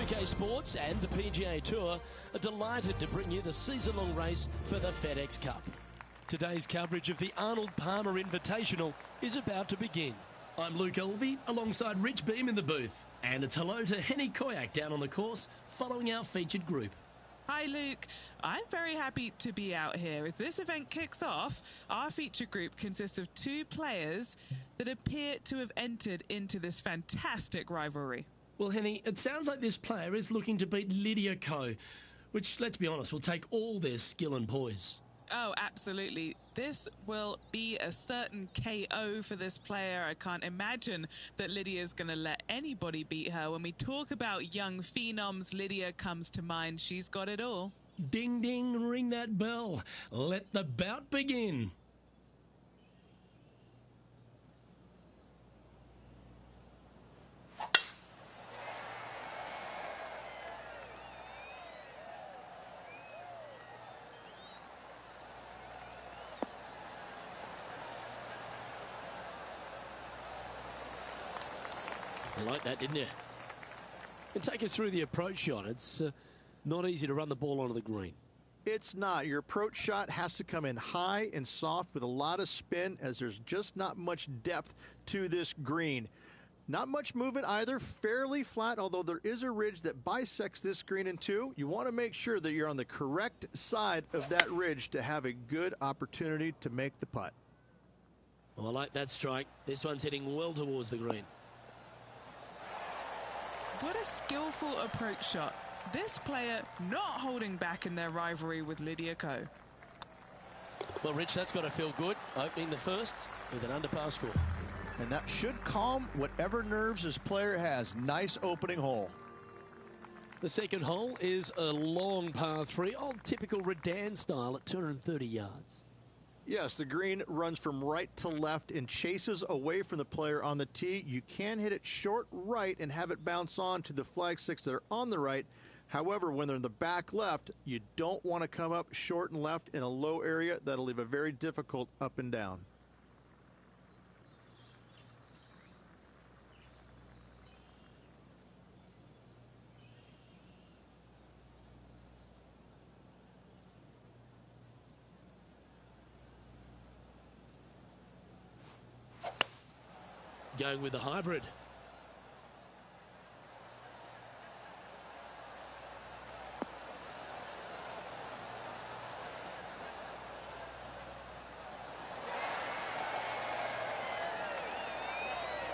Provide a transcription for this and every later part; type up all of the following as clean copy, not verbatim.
2K Sports and the PGA Tour are delighted to bring you the season-long race for the FedEx Cup. Today's coverage of the Arnold Palmer Invitational is about to begin. I'm Luke Elvey alongside Rich Beam in the booth. And it's hello to Henny Koyak down on the course following our featured group. Hi Luke, I'm very happy to be out here. As this event kicks off, our feature group consists of 2 players that appear to have entered into this fantastic rivalry. Well, Henny, it sounds like this player is looking to beat Lydia Ko, which, let's be honest, will take all their skill and poise. Oh, absolutely. This will be a certain KO for this player. I can't imagine that Lydia's going to let anybody beat her. When we talk about young phenoms, Lydia comes to mind. She's got it all. Ding, ding, ring that bell. Let the bout begin. You like that, didn't you? And take us through the approach shot. It's not easy to run the ball onto the green. It's not. Your approach shot has to come in high and soft with a lot of spin, as there's just not much depth to this green. Not much movement either, fairly flat, although there is a ridge that bisects this green in two. You want to make sure that you're on the correct side of that ridge to have a good opportunity to make the putt. Well, I like that strike. This one's heading well towards the green. What a skillful approach shot. This player not holding back in their rivalry with Lydia Ko. Well, Rich, that's got to feel good, opening the first with an under-par score. And that should calm whatever nerves this player has. Nice opening hole. The second hole is a long par 3, old typical Redan style at 230 yards. Yes, the green runs from right to left and chases away from the player on the tee. You can hit it short right and have it bounce on to the flag sticks that are on the right. However, when they're in the back left, you don't want to come up short and left in a low area. That'll leave a very difficult up and down. Going with the hybrid.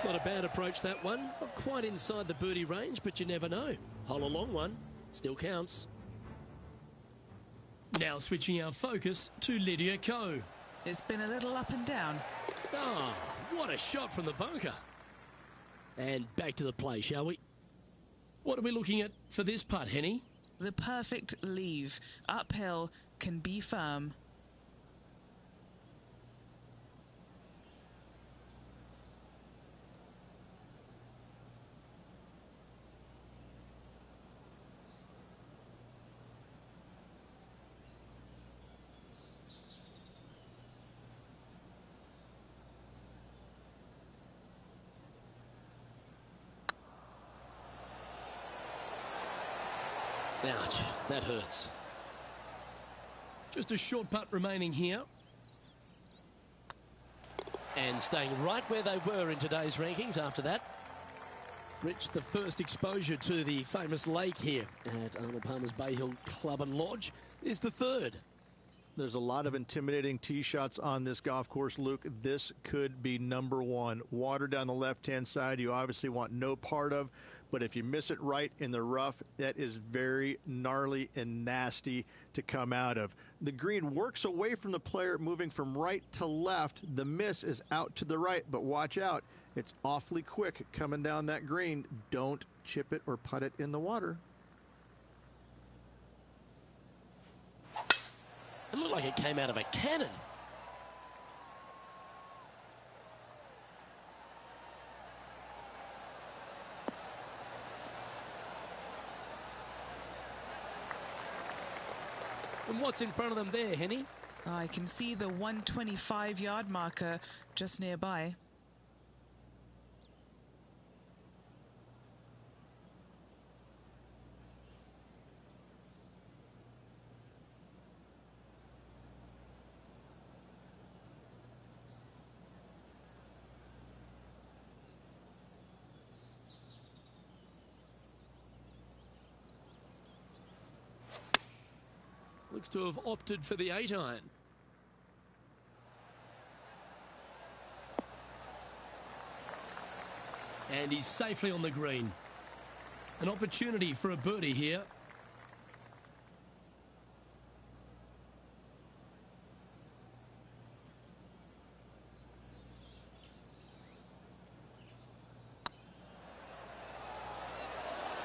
Not a bad approach, that one. Not quite inside the birdie range, but you never know. Hole a long one. Still counts. Now switching our focus to Lydia Ko. It's been a little up and down. Ah, what a shot from the bunker. And back to the play, shall we? What are we looking at for this putt, Henny? The perfect leave. Uphill, can be firm. Ouch, that hurts. Just a short putt remaining here. And staying right where they were in today's rankings after that. Rich, the first exposure to the famous lake here at Arnold Palmer's Bay Hill Club and Lodge is the third. There's a lot of intimidating tee shots on this golf course, Luke. This could be number one. Water down the left-hand side, you obviously want no part of, but if you miss it right in the rough, that is very gnarly and nasty to come out of. The green works away from the player, moving from right to left. The miss is out to the right, but watch out. It's awfully quick coming down that green. Don't chip it or putt it in the water. It looked like it came out of a cannon. And what's in front of them there, Henny? I can see the 125-yard marker just nearby. Looks to have opted for the 8-iron. And he's safely on the green. An opportunity for a birdie here.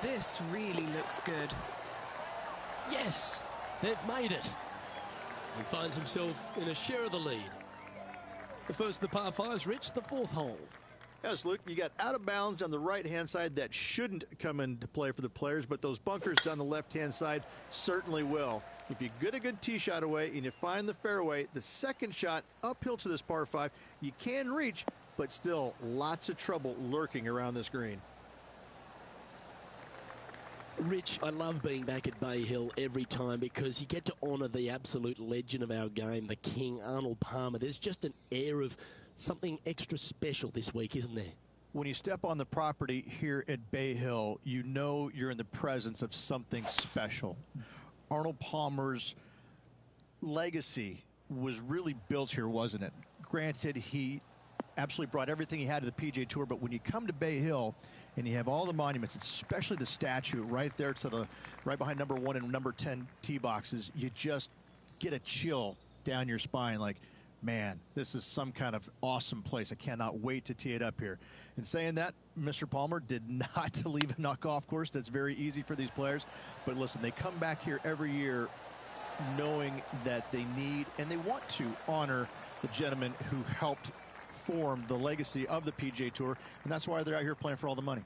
This really looks good. Yes, they've made it. He finds himself in a share of the lead. The first of the par fives, Rich, the fourth hole. Yes, Luke, you got out of bounds on the right-hand side that shouldn't come into play for the players, but those bunkers down the left-hand side certainly will. If you get a good tee shot away and you find the fairway, the second shot uphill to this par 5, you can reach, but still lots of trouble lurking around this green. Rich, I love being back at Bay Hill every time because you get to honour the absolute legend of our game, the king, Arnold Palmer. There's just an air of something extra special this week, isn't there? When you step on the property here at Bay Hill, you know you're in the presence of something special. Arnold Palmer's legacy was really built here, wasn't it? Granted, he absolutely brought everything he had to the PGA Tour, but when you come to Bay Hill and you have all the monuments, especially the statue right there to the right behind number 1 and number 10 tee boxes, you just get a chill down your spine like, man, this is some kind of awesome place. I cannot wait to tee it up here. And saying that, Mr. Palmer did not leave a golf course. That's very easy for these players. But listen, they come back here every year knowing that they need and they want to honor the gentleman who helped form the legacy of the PGA Tour, and that's why they're out here playing for all the money.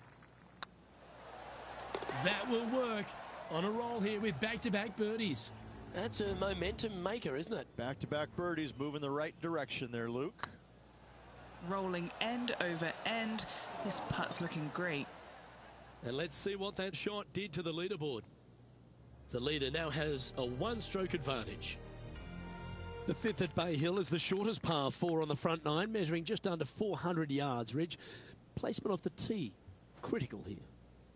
That will work. On a roll here with back-to-back birdies. That's a momentum maker, isn't it? Back-to-back birdies moving the right direction there, Luke. Rolling end over end. This putt's looking great. And let's see what that shot did to the leaderboard. The leader now has a one-stroke advantage. The fifth at Bay Hill is the shortest par 4 on the front 9, measuring just under 400 yards, Ridge. Placement off the tee, critical here.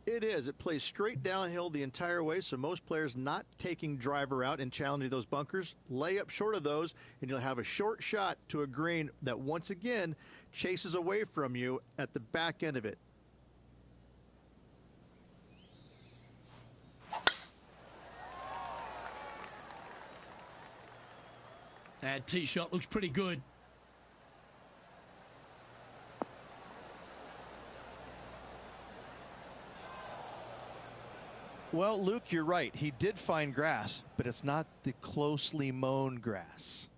It is. It plays straight downhill the entire way, so most players not taking driver out and challenging those bunkers. Lay up short of those, and you'll have a short shot to a green that once again chases away from you at the back end of it. That tee shot looks pretty good. Well, Luke, you're right. He did find grass, but it's not the closely mown grass.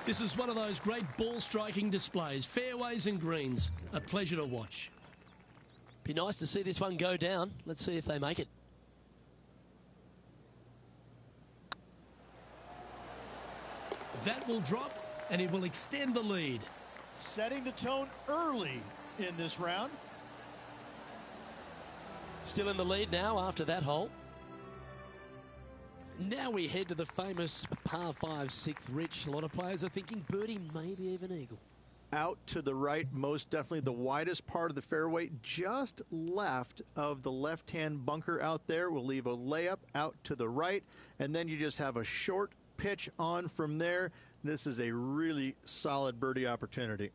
This is one of those great ball striking displays, fairways and greens. A pleasure to watch. Be nice to see this one go down. Let's see if they make it. That will drop and it will extend the lead. Setting the tone early in this round. Still in the lead now after that hole. Now we head to the famous par 5 6th, Rich. A lot of players are thinking birdie, maybe even eagle. Out to the right, most definitely the widest part of the fairway, just left of the left-hand bunker out there. We'll leave a layup out to the right, and then you just have a short pitch on from there. This is a really solid birdie opportunity.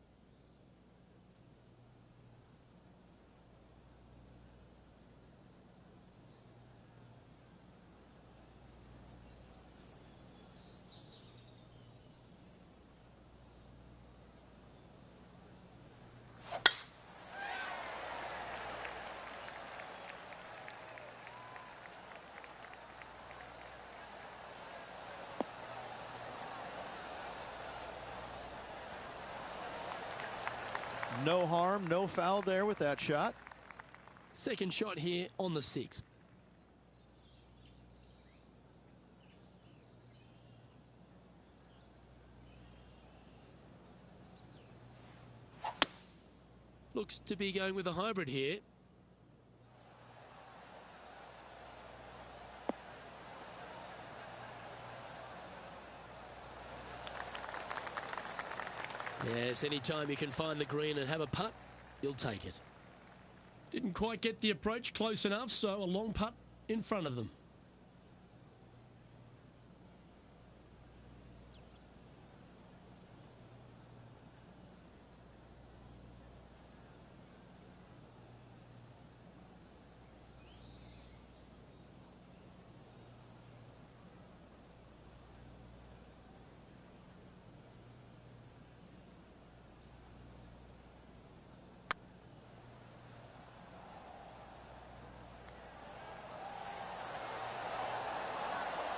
No harm, no foul there with that shot. Second shot here on the 6th. Looks to be going with a hybrid here. Yes, anytime you can find the green and have a putt, you'll take it. Didn't quite get the approach close enough, so a long putt in front of them.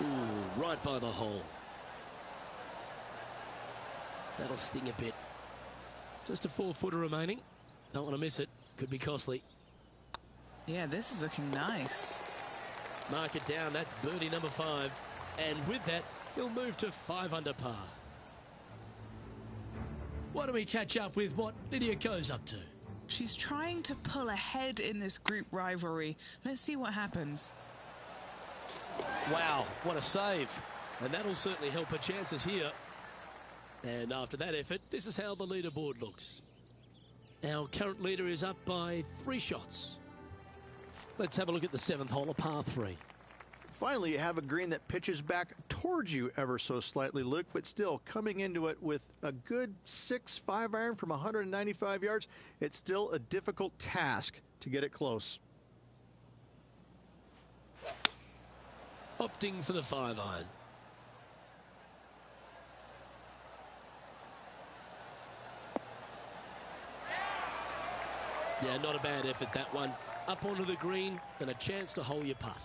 Ooh, right by the hole. That'll sting a bit. Just a 4-footer remaining. Don't want to miss it. Could be costly. Yeah, this is looking nice. Mark it down. That's birdie number 5. And with that, he'll move to 5 under par. Why don't we catch up with what Lydia Ko's up to? She's trying to pull ahead in this group rivalry. Let's see what happens. Wow, what a save. And that'll certainly help her chances here. And after that effort, this is how the leaderboard looks. Our current leader is up by 3 shots. Let's have a look at the 7th hole, a par 3. Finally, you have a green that pitches back towards you ever so slightly, Luke, but still coming into it with a good 6-5 iron from 195 yards. It's still a difficult task to get it close. Opting for the 5 iron. Yeah, not a bad effort, that one. Up onto the green and a chance to hole your putt.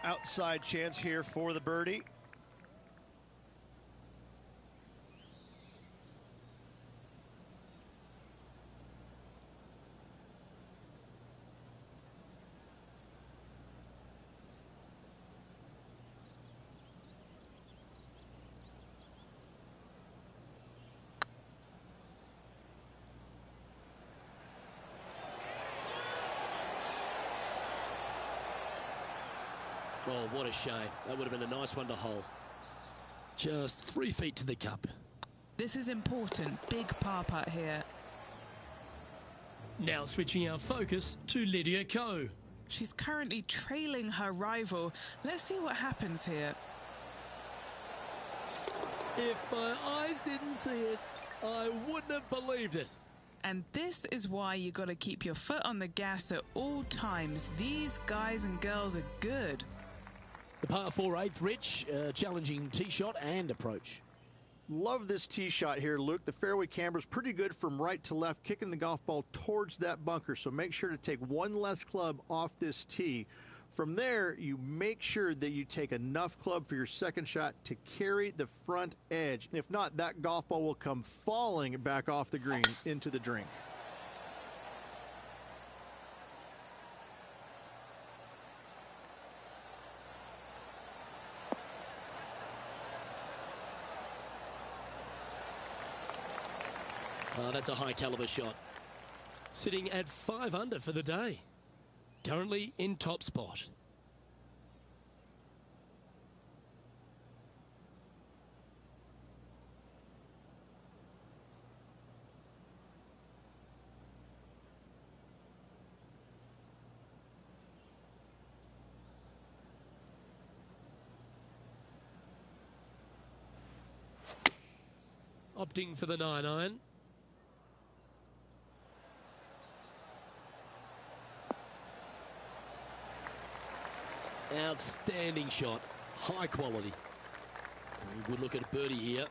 Outside chance here for the birdie. Oh, what a shame. That would have been a nice one to hole. Just 3 feet to the cup. This is important. Big par putt here. Now switching our focus to Lydia Ko. She's currently trailing her rival. Let's see what happens here. If my eyes didn't see it, I wouldn't have believed it. And this is why you got to keep your foot on the gas at all times. These guys and girls are good. The par 4 8th, Rich, challenging tee shot and approach. Love this tee shot here, Luke. The fairway camber's pretty good from right to left, kicking the golf ball towards that bunker. So make sure to take one less club off this tee. From there, you make sure that you take enough club for your second shot to carry the front edge. If not, that golf ball will come falling back off the green into the drink. Oh, that's a high caliber shot. Sitting at 5 under for the day. Currently in top spot. Opting for the 9 iron. Outstanding shot. High quality. Good look at birdie here.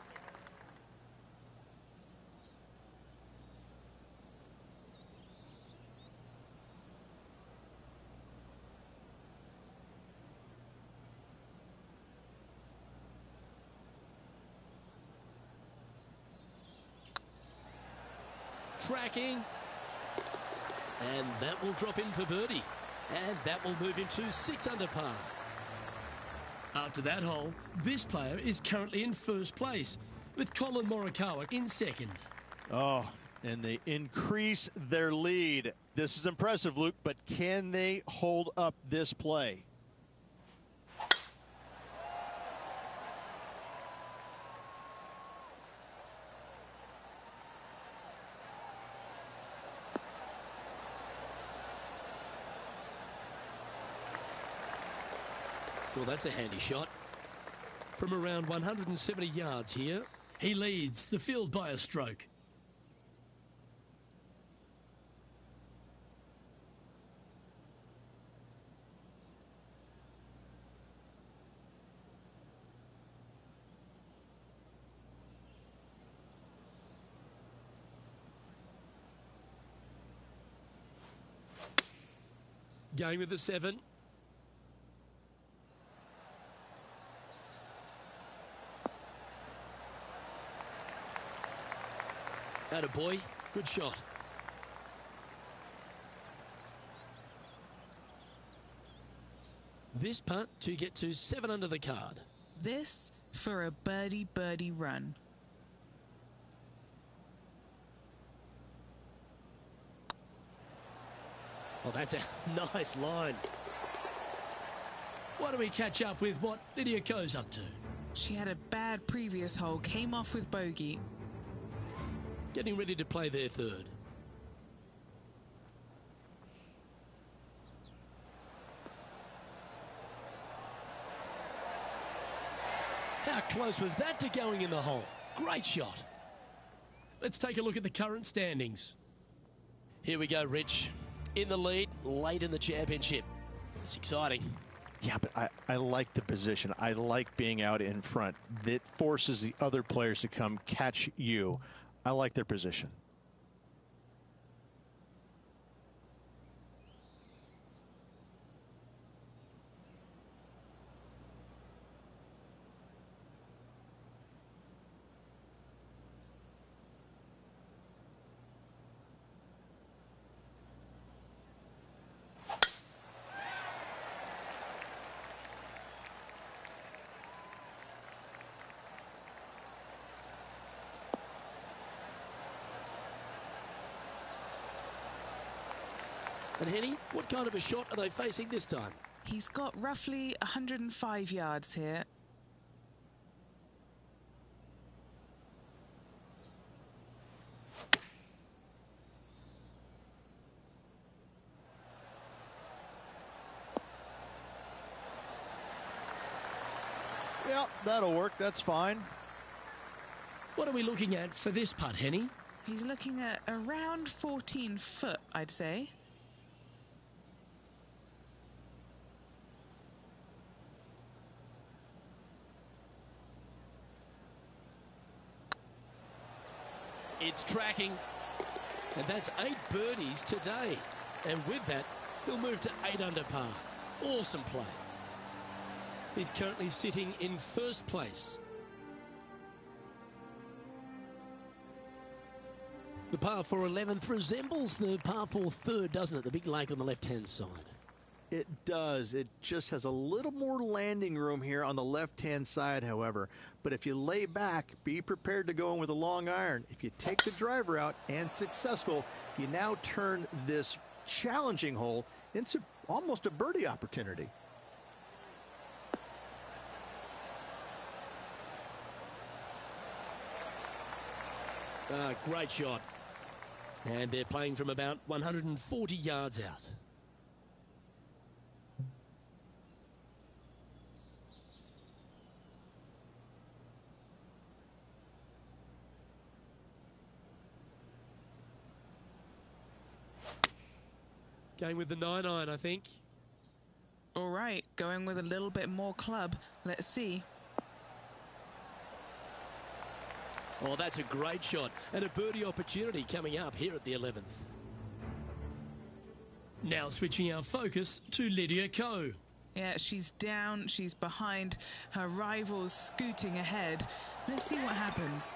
tracking. And that will drop in for birdie. And that will move him to 6 under par. After that hole, this player is currently in first place, with Colin Morikawa in second. Oh, and they increase their lead. This is impressive, Luke, but can they hold up this play? Well, that's a handy shot. From around 170 yards here, he leads the field by a stroke. Going with the 7. Attaboy, good shot. This putt to get to 7 under the card. This for a birdie run. Oh, that's a nice line. Why don't we catch up with what Lydia Ko's up to? She had a bad previous hole, came off with bogey. Getting ready to play their third. How close was that to going in the hole? Great shot. Let's take a look at the current standings. Here we go, Rich. In the lead, late in the championship. It's exciting. Yeah, but I like the position. I like being out in front. That forces the other players to come catch you. I like their position. And Henny, what kind of a shot are they facing this time? He's got roughly 105 yards here. Yeah, that'll work. That's fine. What are we looking at for this putt, Henny? He's looking at around 14 foot, I'd say. It's tracking. And that's 8 birdies today. And with that, he'll move to 8 under par. Awesome play. He's currently sitting in first place. The par 4 11th resembles the par 4 third, doesn't it? The big lake on the left-hand side. It does. It just has a little more landing room here on the left-hand side, however. But if you lay back, be prepared to go in with a long iron. If you take the driver out and successful, you now turn this challenging hole into almost a birdie opportunity. Great shot. And they're playing from about 140 yards out. Going with the 9-iron, I think. All right, going with a little bit more club. Let's see. Oh, that's a great shot. And a birdie opportunity coming up here at the 11th. Now switching our focus to Lydia Ko. Yeah, she's down, she's behind, her rivals scooting ahead. Let's see what happens.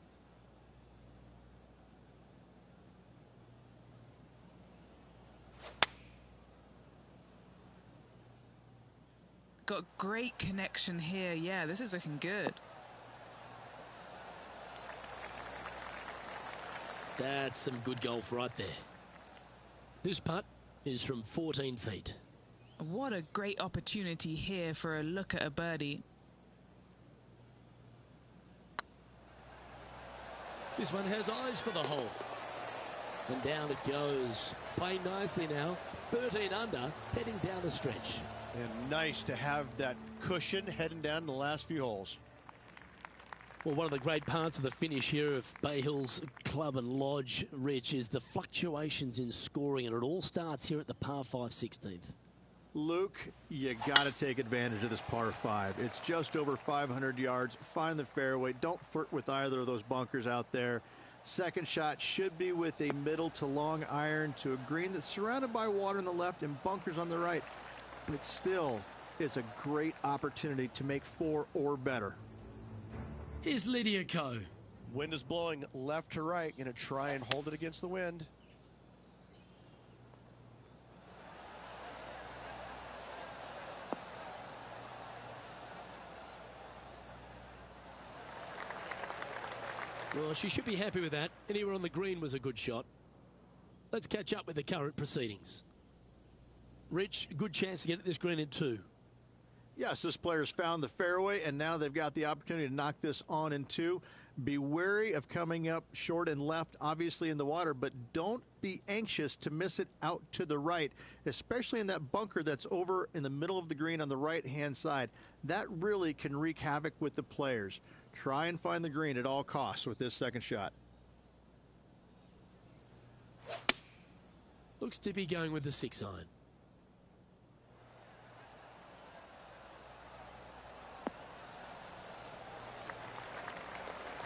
got great connection here. Yeah, this is looking good. That's some good golf right there. This putt is from 14 feet. What a great opportunity here for a look at a birdie. This one has eyes for the hole. And down it goes. Playing nicely now. 13 under, heading down the stretch. And nice to have that cushion heading down the last few holes. Well, one of the great parts of the finish here of Bay Hills Club and Lodge, Rich, is the fluctuations in scoring, and it all starts here at the par 5 16th. Luke, you got to take advantage of this par 5. It's just over 500 yards. Find the fairway. Don't flirt with either of those bunkers out there. Second shot should be with a middle to long iron to a green that's surrounded by water on the left and bunkers on the right. But still, it's a great opportunity to make 4 or better. Here's Lydia Ko. Wind is blowing left to right. Going to try and hold it against the wind. Well, she should be happy with that. Anywhere on the green was a good shot. Let's catch up with the current proceedings. Rich, good chance to get at this green in 2. Yes, this player's found the fairway, and now they've got the opportunity to knock this on in 2. Be wary of coming up short and left, obviously in the water, but don't be anxious to miss it out to the right, especially in that bunker that's over in the middle of the green on the right-hand side. That really can wreak havoc with the players. Try and find the green at all costs with this second shot. Looks to be going with the 6 iron.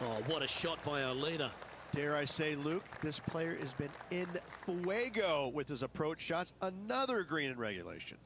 Oh, what a shot by our leader. Dare I say, Luke, this player has been in fuego with his approach shots. Another green in regulation.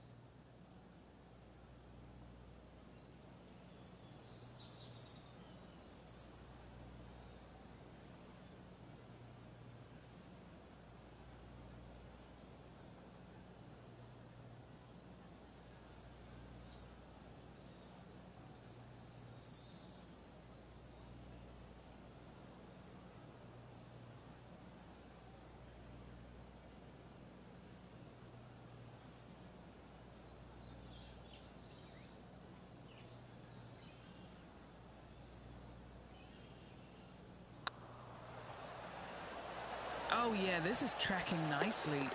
Oh yeah, this is tracking nicely.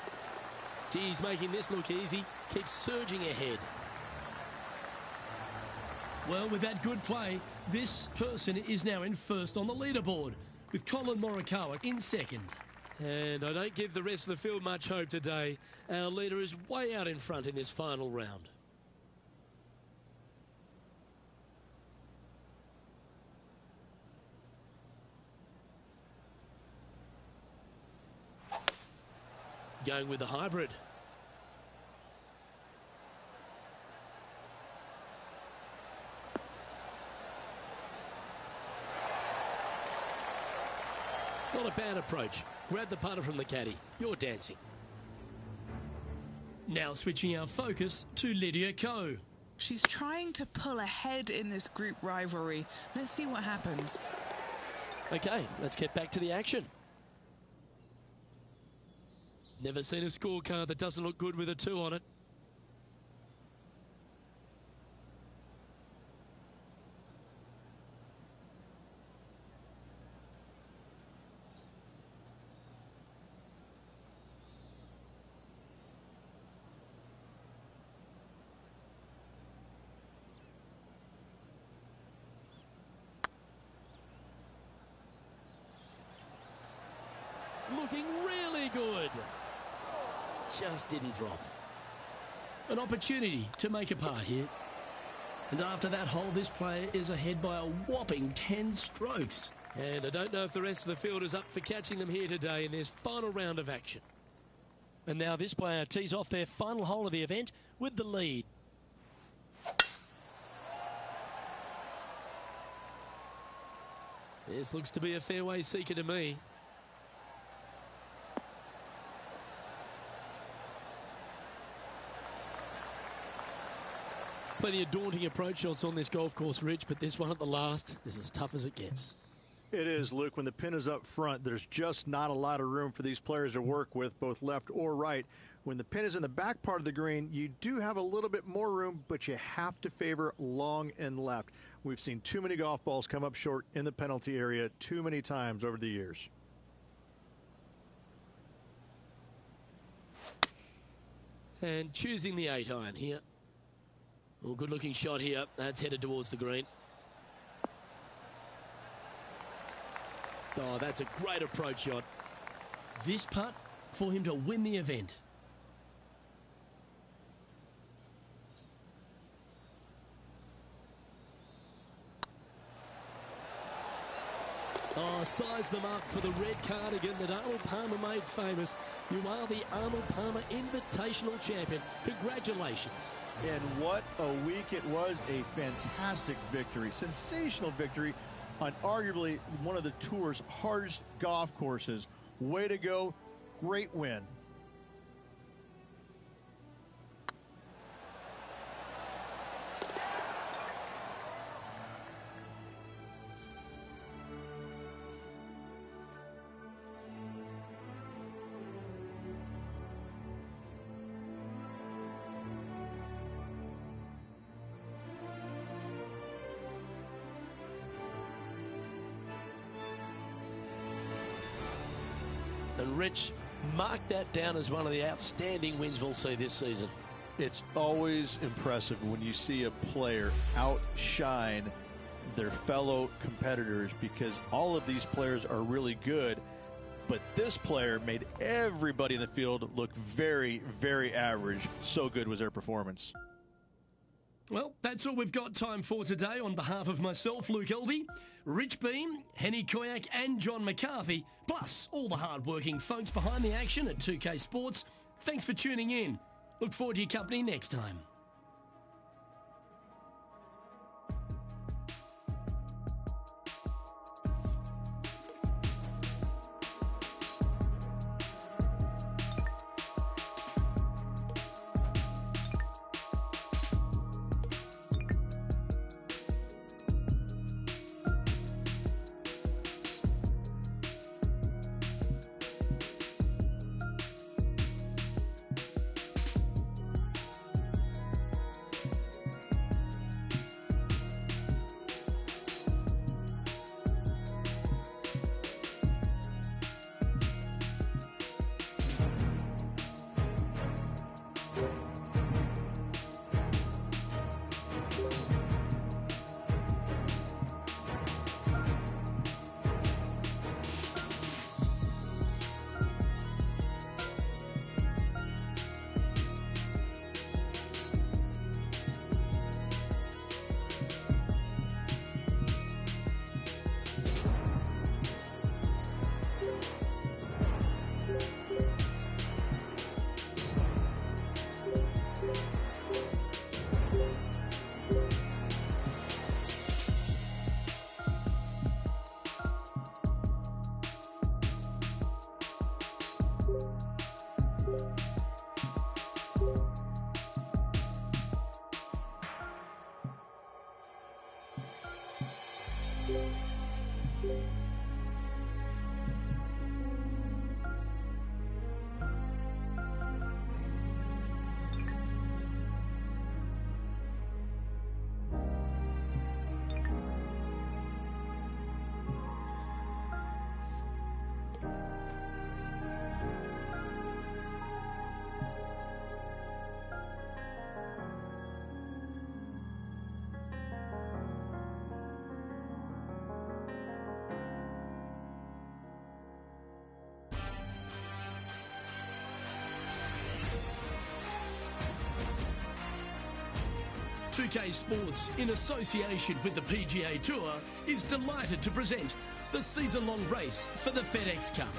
He's making this look easy. Keeps surging ahead. Well, with that good play, this person is now in first on the leaderboard, with Colin Morikawa in second. And I don't give the rest of the field much hope today. Our leader is way out in front in this final round. Going with the hybrid. Not a bad approach. Grab the putter from the caddy. You're dancing. Now switching our focus to Lydia Ko. She's trying to pull ahead in this group rivalry. Let's see what happens. Okay, let's get back to the action. Never seen a scorecard that doesn't look good with a 2 on it. Looking really good. Just didn't drop. An opportunity to make a par here. And after that hole, this player is ahead by a whopping 10 strokes. And I don't know if the rest of the field is up for catching them here today in this final round of action. And now this player tees off their final hole of the event with the lead. This looks to be a fairway seeker to me. Plenty of daunting approach shots on this golf course, Rich, but this one at the last is as tough as it gets. It is, Luke. When the pin is up front, there's just not a lot of room for these players to work with, both left or right. When the pin is in the back part of the green, you do have a little bit more room, but you have to favor long and left. We've seen too many golf balls come up short in the penalty area too many times over the years. And choosing the 8-iron here. Well, good looking shot here. That's headed towards the green. Oh, that's a great approach shot. This putt for him to win the event. Oh, size the mark for the red cardigan that Arnold Palmer made famous. You are the Arnold Palmer Invitational Champion. Congratulations. And what a week it was. A fantastic victory. Sensational victory on arguably one of the tour's hardest golf courses. Way to go. Great win. And Rich, mark that down as one of the outstanding wins we'll see this season. It's always impressive when you see a player outshine their fellow competitors, because all of these players are really good, but this player made everybody in the field look very, very average. So good was their performance. Well, that's all we've got time for today. On behalf of myself, Luke Elvey, Rich Beem, Henny Koyak and John McCarthy, plus all the hard-working folks behind the action at 2K Sports, thanks for tuning in. Look forward to your company next time. .2K Sports, in association with the PGA Tour, is delighted to present the season-long race for the FedEx Cup.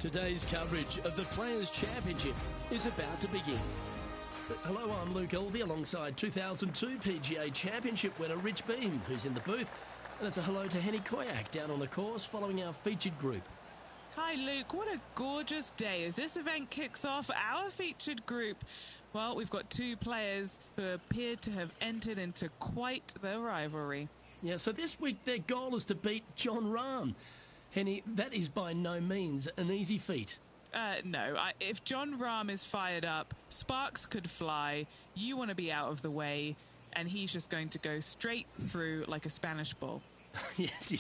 Today's coverage of the Players' Championship is about to begin. Hello, I'm Luke Elvey alongside 2002 PGA Championship winner Rich Beem, who's in the booth. And it's a hello to Henny Koyak down on the course following our featured group. Hi Luke, what a gorgeous day as this event kicks off our featured group. Well, we've got two players who appear to have entered into quite the rivalry. Yeah, so this week their goal is to beat Jon Rahm. Henny, that is by no means an easy feat. No, if Jon Rahm is fired up, sparks could fly, you want to be out of the way, and he's just going to go straight through like a Spanish ball. Yes,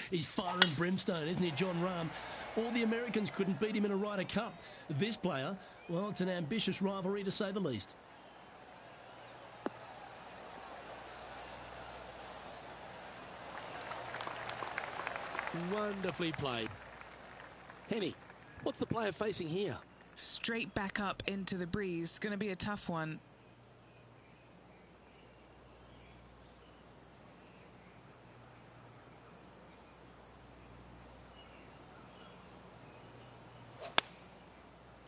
he's fire and brimstone, isn't he, Jon Rahm? All the Americans couldn't beat him in a Ryder Cup. This player, well, it's an ambitious rivalry to say the least. Wonderfully played. Henny, what's the player facing here? Straight back up into the breeze. Going to be a tough one.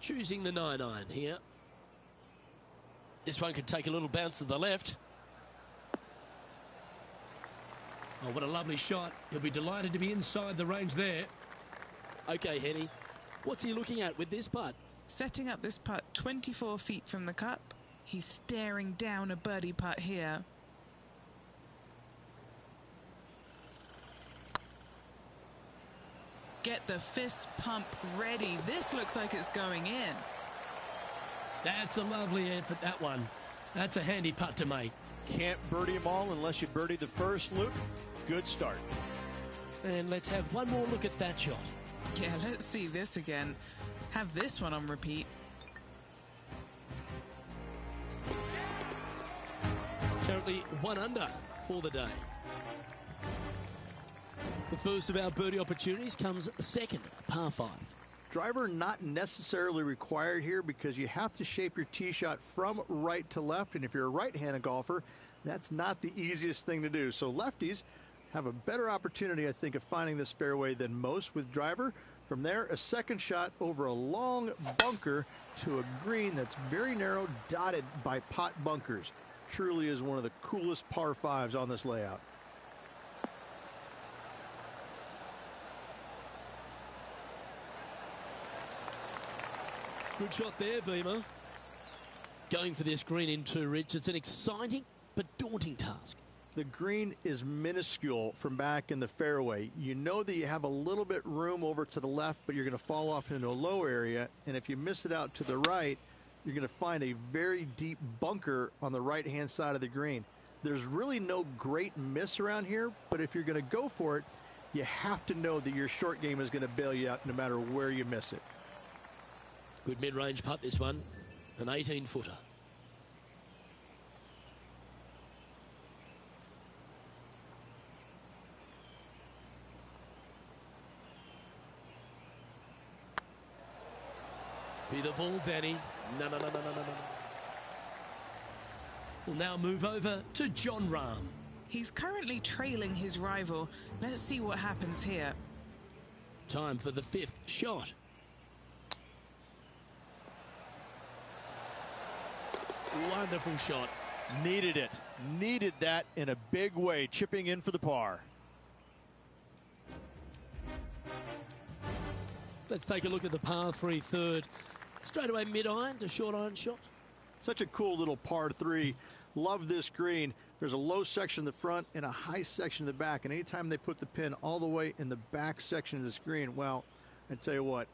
Choosing the 9-iron here. This one could take a little bounce to the left. Oh, what a lovely shot. He'll be delighted to be inside the range there. Okay, Henny, what's he looking at with this putt? Setting up this putt 24 feet from the cup. He's staring down a birdie putt here. Get the fist pump ready. This looks like it's going in. That's a lovely effort, that one. That's a handy putt to make. Can't birdie them all unless you birdie the first, Luke. Good start. And let's have one more look at that shot. Yeah, let's see this again. Have this one on repeat. Currently 1 under for the day. The first of our birdie opportunities comes second, par 5. Driver not necessarily required here because you have to shape your tee shot from right to left. And if you're a right-handed golfer, that's not the easiest thing to do. So lefties have a better opportunity, I think, of finding this fairway than most with driver. From there, a second shot over a long bunker to a green that's very narrow, dotted by pot bunkers. Truly is one of the coolest par 5s on this layout. Good shot there, Beamer. Going for this green in 2, Rich. It's an exciting but daunting task. The green is minuscule from back in the fairway. You know that you have a little bit room over to the left, but you're going to fall off into a low area. And if you miss it out to the right, you're going to find a very deep bunker on the right-hand side of the green. There's really no great miss around here, but if you're going to go for it, you have to know that your short game is going to bail you out no matter where you miss it. Good mid-range putt, this one. An 18-footer. Be the ball, Danny. No. We'll now move over to Jon Rahm. He's currently trailing his rival. Let's see what happens here. Time for the 5th shot. Wonderful shot. Needed it. Needed that in a big way. Chipping in for the par. Let's take a look at the par 3 third. Straight away mid-iron to short iron shot. Such a cool little par 3. Love this green. There's a low section in the front and a high section in the back. And anytime they put the pin all the way in the back section of this green, well, I tell you what,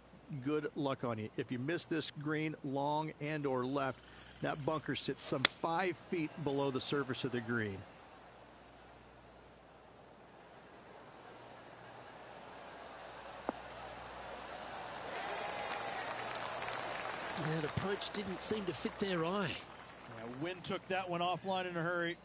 good luck on you. If you miss this green long and or left, that bunker sits some 5 feet below the surface of the green. That approach didn't seem to fit their eye. Yeah, Wind took that one offline in a hurry.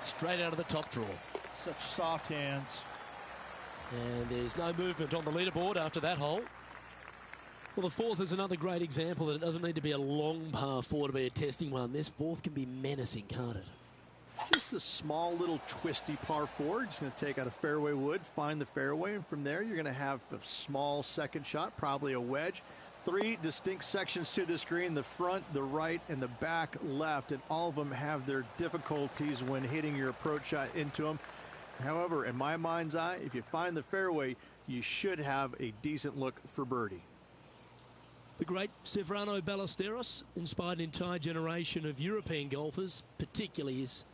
Straight out of the top drawer. Such soft hands. And there's no movement on the leaderboard after that hole. Well, the 4th is another great example that it doesn't need to be a long par 4 to be a testing one. This 4th can be menacing, can't it? Just a small little twisty par 4. Just going to take out a fairway wood, find the fairway, and from there you're going to have a small second shot, probably a wedge. 3 distinct sections to this green, the front, the right, and the back left, and all of them have their difficulties when hitting your approach shot into them. However, in my mind's eye, if you find the fairway, you should have a decent look for birdie. The great Ceferano Ballesteros inspired an entire generation of European golfers, particularly his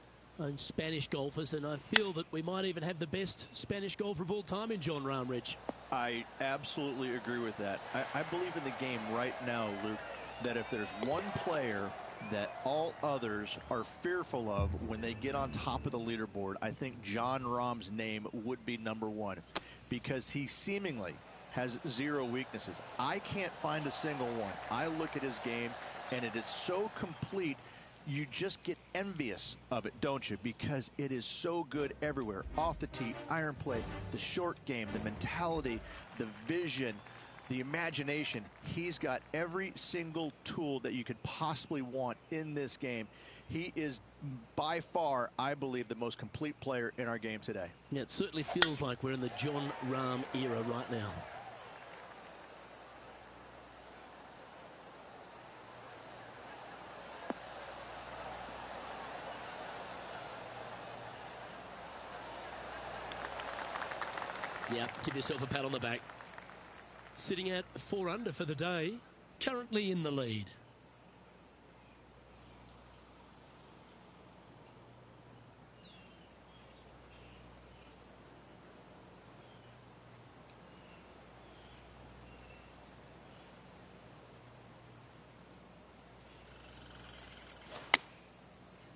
own Spanish golfers, and I feel that we might even have the best Spanish golfer of all time in Jon Rahm, Rich. I absolutely agree with that. I believe in the game right now, Luke, that if there's one player that all others are fearful of when they get on top of the leaderboard, I think Jon Rahm's name would be number one, because he seemingly has zero weaknesses. I can't find a single one. I look at his game, and it is so complete, you just get envious of it, don't you? Because it is so good everywhere. Off the tee, iron play, the short game, the mentality, the vision, the imagination. He's got every single tool that you could possibly want in this game. He is by far, I believe, the most complete player in our game today. Yeah, it certainly feels like we're in the Jon Rahm era right now. Yeah, give yourself a pat on the back. Sitting at 4 under for the day, currently in the lead.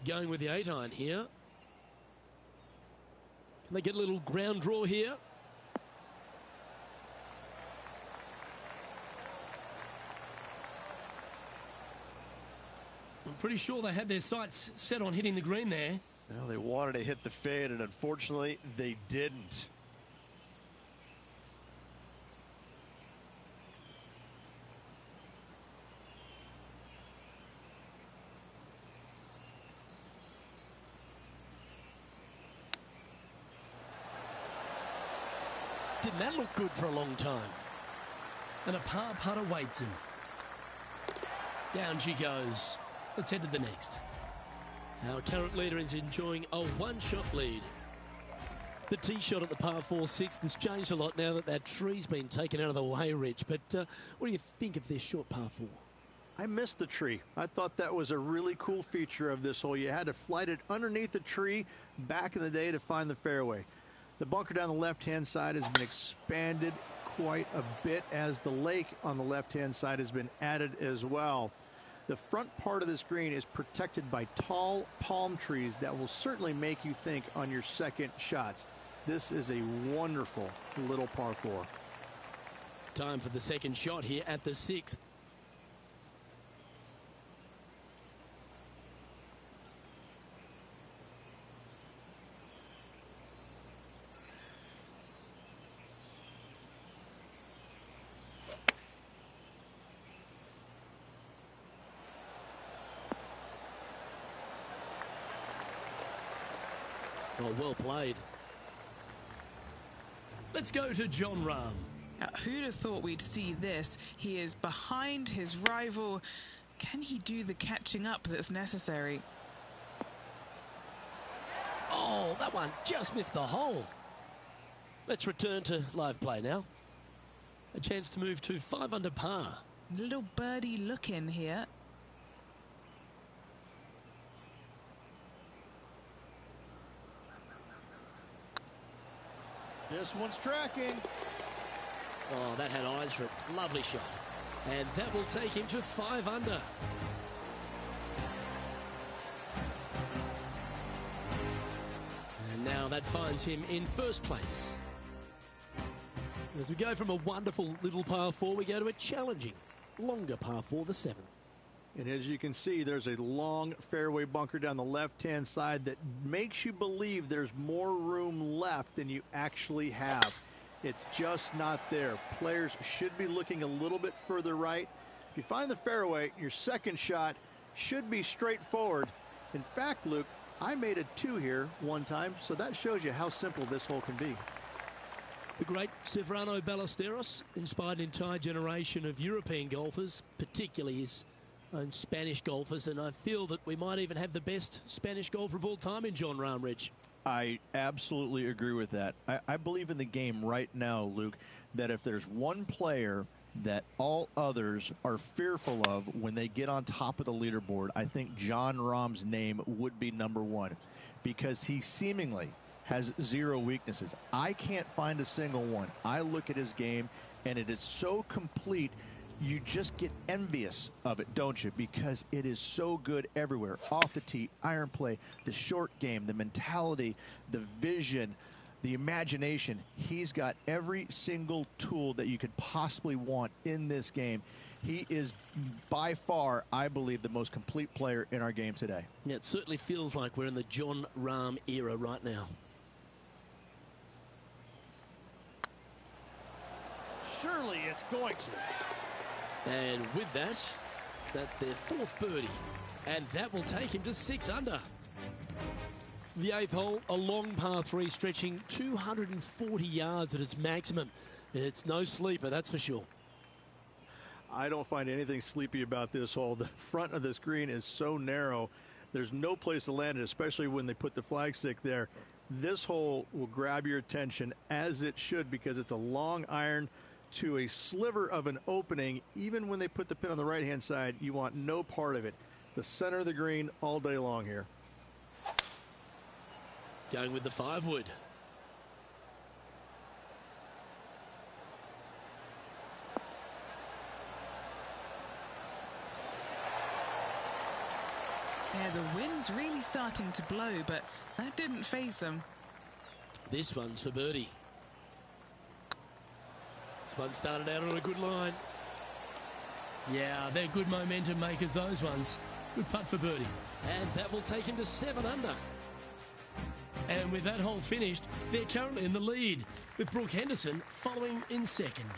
Going with the 8-iron here. Can they get a little ground draw here? I'm pretty sure they had their sights set on hitting the green there. Well, they wanted to hit the fade, and unfortunately, they didn't. Didn't that look good for a long time? And a par putt awaits him. Down she goes. Let's head to the next. Our current leader is enjoying a one-shot lead. The tee shot at the par 4-6 has changed a lot now that that tree's been taken out of the way, Rich. But what do you think of this short par 4? I missed the tree. I thought that was a really cool feature of this hole. You had to flight it underneath the tree back in the day to find the fairway. The bunker down the left-hand side has been expanded quite a bit as the lake on the left-hand side has been added as well. The front part of this green is protected by tall palm trees that will certainly make you think on your second shots. This is a wonderful little par 4. Time for the second shot here at the 6th. Oh, well played. Let's go to Jon Rahm. Now, who'd have thought we'd see this? He is behind his rival. Can he do the catching up that's necessary? Oh, that one just missed the hole. Let's return to live play now. A chance to move to 5 under par. Little birdie look in here. This one's tracking. Oh, that had eyes for it. Lovely shot. And that will take him to 5 under. And now that finds him in first place. As we go from a wonderful little par 4, we go to a challenging, longer par 4, the 7th. And as you can see, there's a long fairway bunker down the left-hand side that makes you believe there's more room left than you actually have. It's just not there. Players should be looking a little bit further right. If you find the fairway, your second shot should be straightforward. In fact, Luke, I made a 2 here one time, so that shows you how simple this hole can be. The great Ceferano Ballesteros inspired an entire generation of European golfers, particularly his own Spanish golfers, and I feel that we might even have the best Spanish golfer of all time in Jon Rahm, Rich. I absolutely agree with that. I believe in the game right now, Luke, that if there's one player that all others are fearful of when they get on top of the leaderboard, I think Jon Rahm's name would be number one, because he seemingly has zero weaknesses. I can't find a single one. I look at his game, and it is so complete, you just get envious of it, don't you? Because it is so good everywhere. Off the tee, iron play, the short game, the mentality, the vision, the imagination. He's got every single tool that you could possibly want in this game. He is by far, I believe, the most complete player in our game today. Yeah, it certainly feels like we're in the Jon Rahm era right now. Surely it's going to. And with that, that's their fourth birdie. And that will take him to 6 under. The 8th hole, a long par 3 stretching 240 yards at its maximum. It's no sleeper, that's for sure. I don't find anything sleepy about this hole. The front of this green is so narrow. There's no place to land it, especially when they put the flagstick there. This hole will grab your attention, as it should, because it's a long iron to a sliver of an opening. Even when they put the pin on the right-hand side, you want no part of it. The center of the green all day long here. Going with the 5-wood. Yeah, the wind's really starting to blow, but that didn't faze them. This one's for birdie. This one started out on a good line. Yeah, they're good momentum makers, those ones. Good putt for birdie. And that will take him to 7 under. And with that hole finished, they're currently in the lead, with Brooke Henderson following in second.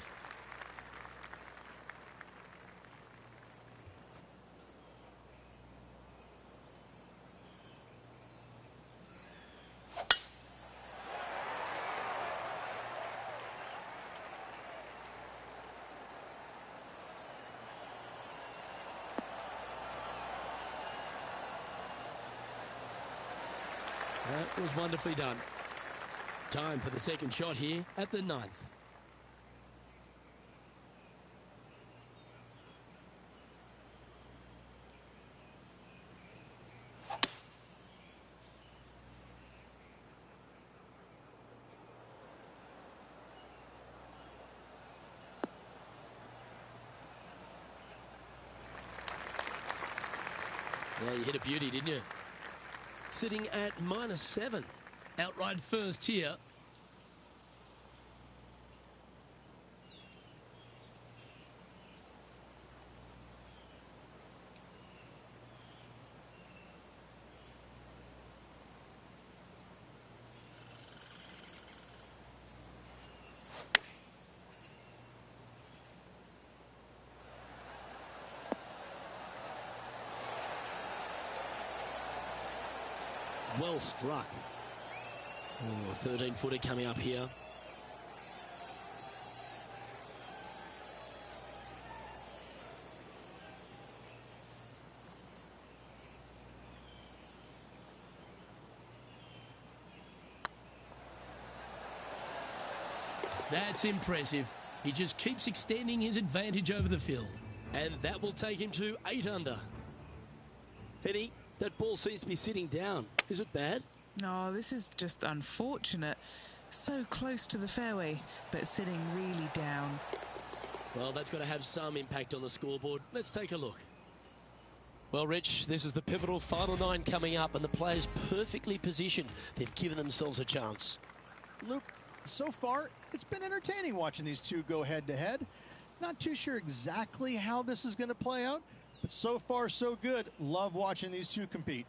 That was wonderfully done. Time for the second shot here at the 9th. Yeah, you hit a beauty, didn't you? Sitting at -7. Outright first here. Well struck. Oh, a 13-footer coming up here. That's impressive. He just keeps extending his advantage over the field. And that will take him to 8 under. Henny, that ball seems to be sitting down. Is it bad? No, this is just unfortunate. So close to the fairway, but sitting really down. Well, that's got to have some impact on the scoreboard. Let's take a look. Well, Rich, this is the pivotal final 9 coming up, and the players perfectly positioned. They've given themselves a chance. Luke, so far, it's been entertaining watching these two go head-to-head. Not too sure exactly how this is going to play out, but so far, so good. Love watching these two compete.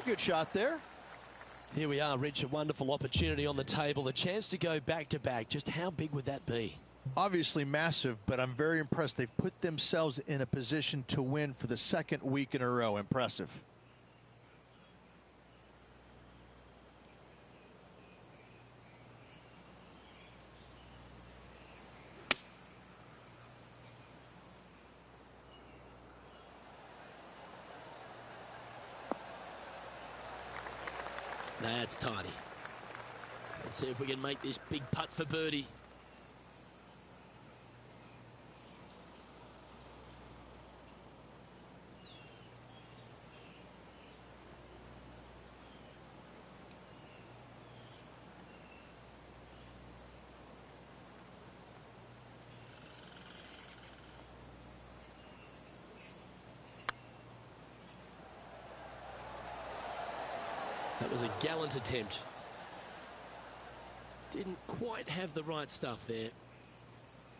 Pretty good shot there. Here we are, Rich, a wonderful opportunity on the table. The chance to go back-to-back. Just how big would that be? Obviously massive, but I'm very impressed. They've put themselves in a position to win for the second week in a row. Impressive. That's tiny. Let's see if we can make this big putt for birdie. That was a gallant attempt. Didn't quite have the right stuff there.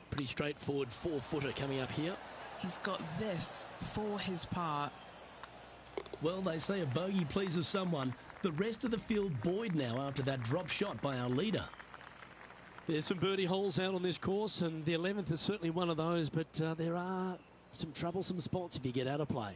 Pretty straightforward 4-footer coming up here. He's got this for his part. Well, they say a bogey pleases someone. The rest of the field buoyed now after that drop shot by our leader. There's some birdie holes out on this course, and the 11th is certainly one of those, but there are some troublesome spots if you get out of play.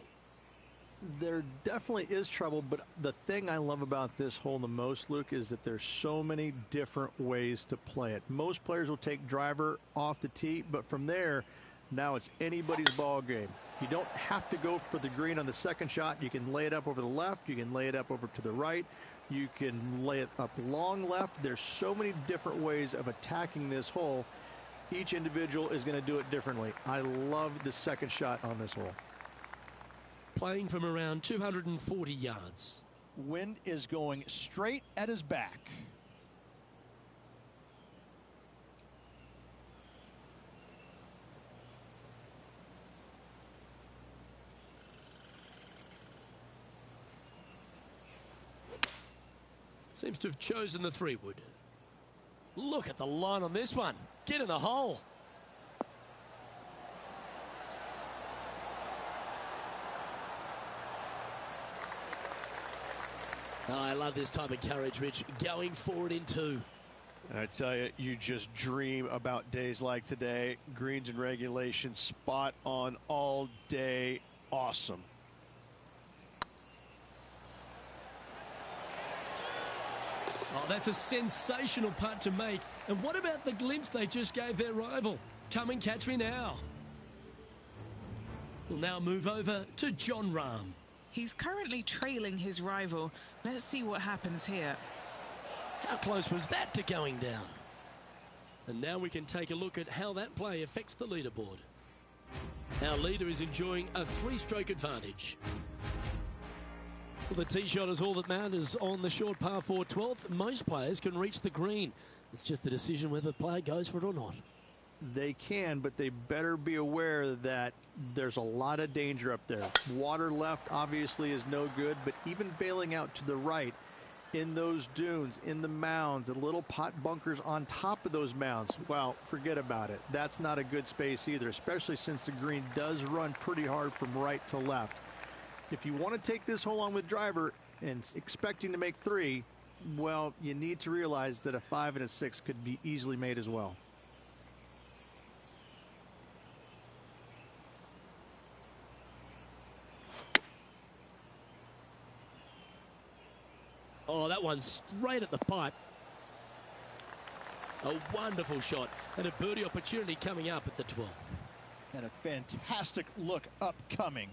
There definitely is trouble, but the thing I love about this hole the most, Luke, is that there's so many different ways to play it. Most players will take driver off the tee, but from there, now it's anybody's ball game. You don't have to go for the green on the second shot. You can lay it up over the left. You can lay it up over to the right. You can lay it up long left. There's so many different ways of attacking this hole. Each individual is going to do it differently. I love the second shot on this hole. Playing from around 240 yards. Wind is going straight at his back. Seems to have chosen the 3-wood. Look at the line on this one. Get in the hole. Oh, I love this type of courage, Rich. Going forward in 2. I tell you, you just dream about days like today. Greens and regulation, spot on all day. Awesome. Oh, that's a sensational putt to make. And what about the glimpse they just gave their rival? Come and catch me now. We'll now move over to Jon Rahm. He's currently trailing his rival. Let's see what happens here. How close was that to going down? And now we can take a look at how that play affects the leaderboard. Our leader is enjoying a 3-stroke advantage. Well, the tee shot is all that matters on the short par 4 12th. Most players can reach the green. It's just a decision whether the player goes for it or not. They can, but they better be aware that there's a lot of danger up there. Water left obviously is no good, but even bailing out to the right in those dunes, in the mounds, the little pot bunkers on top of those mounds, well, forget about it. That's not a good space either, especially since the green does run pretty hard from right to left. If you want to take this hole on with driver and expecting to make 3, well, you need to realize that a 5 and a 6 could be easily made as well. Oh, that one's straight at the pipe. A wonderful shot and a birdie opportunity coming up at the 12th. And a fantastic look upcoming.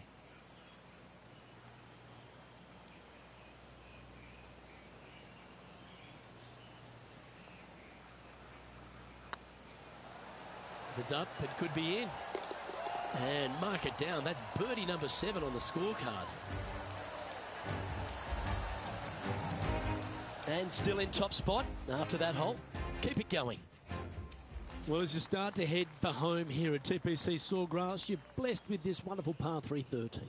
If it's up, it could be in. And mark it down. That's birdie number 7 on the scorecard. And still in top spot after that hole. Keep it going. Well, as you start to head for home here at TPC Sawgrass, you're blessed with this wonderful par 3 13th.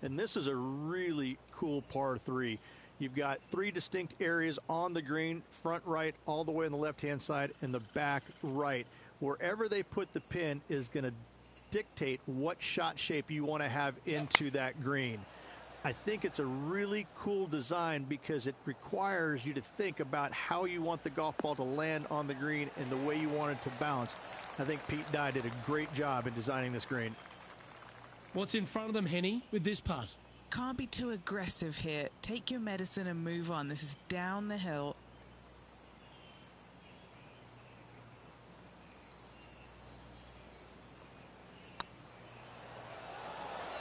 And this is a really cool par 3. You've got 3 distinct areas on the green, front right, all the way on the left-hand side, and the back right. Wherever they put the pin is going to dictate what shot shape you want to have into that green. I think it's a really cool design because it requires you to think about how you want the golf ball to land on the green and the way you want it to bounce. I think Pete Dye did a great job in designing this green. What's in front of them, Henny, with this putt? Can't be too aggressive here. Take your medicine and move on. This is down the hill.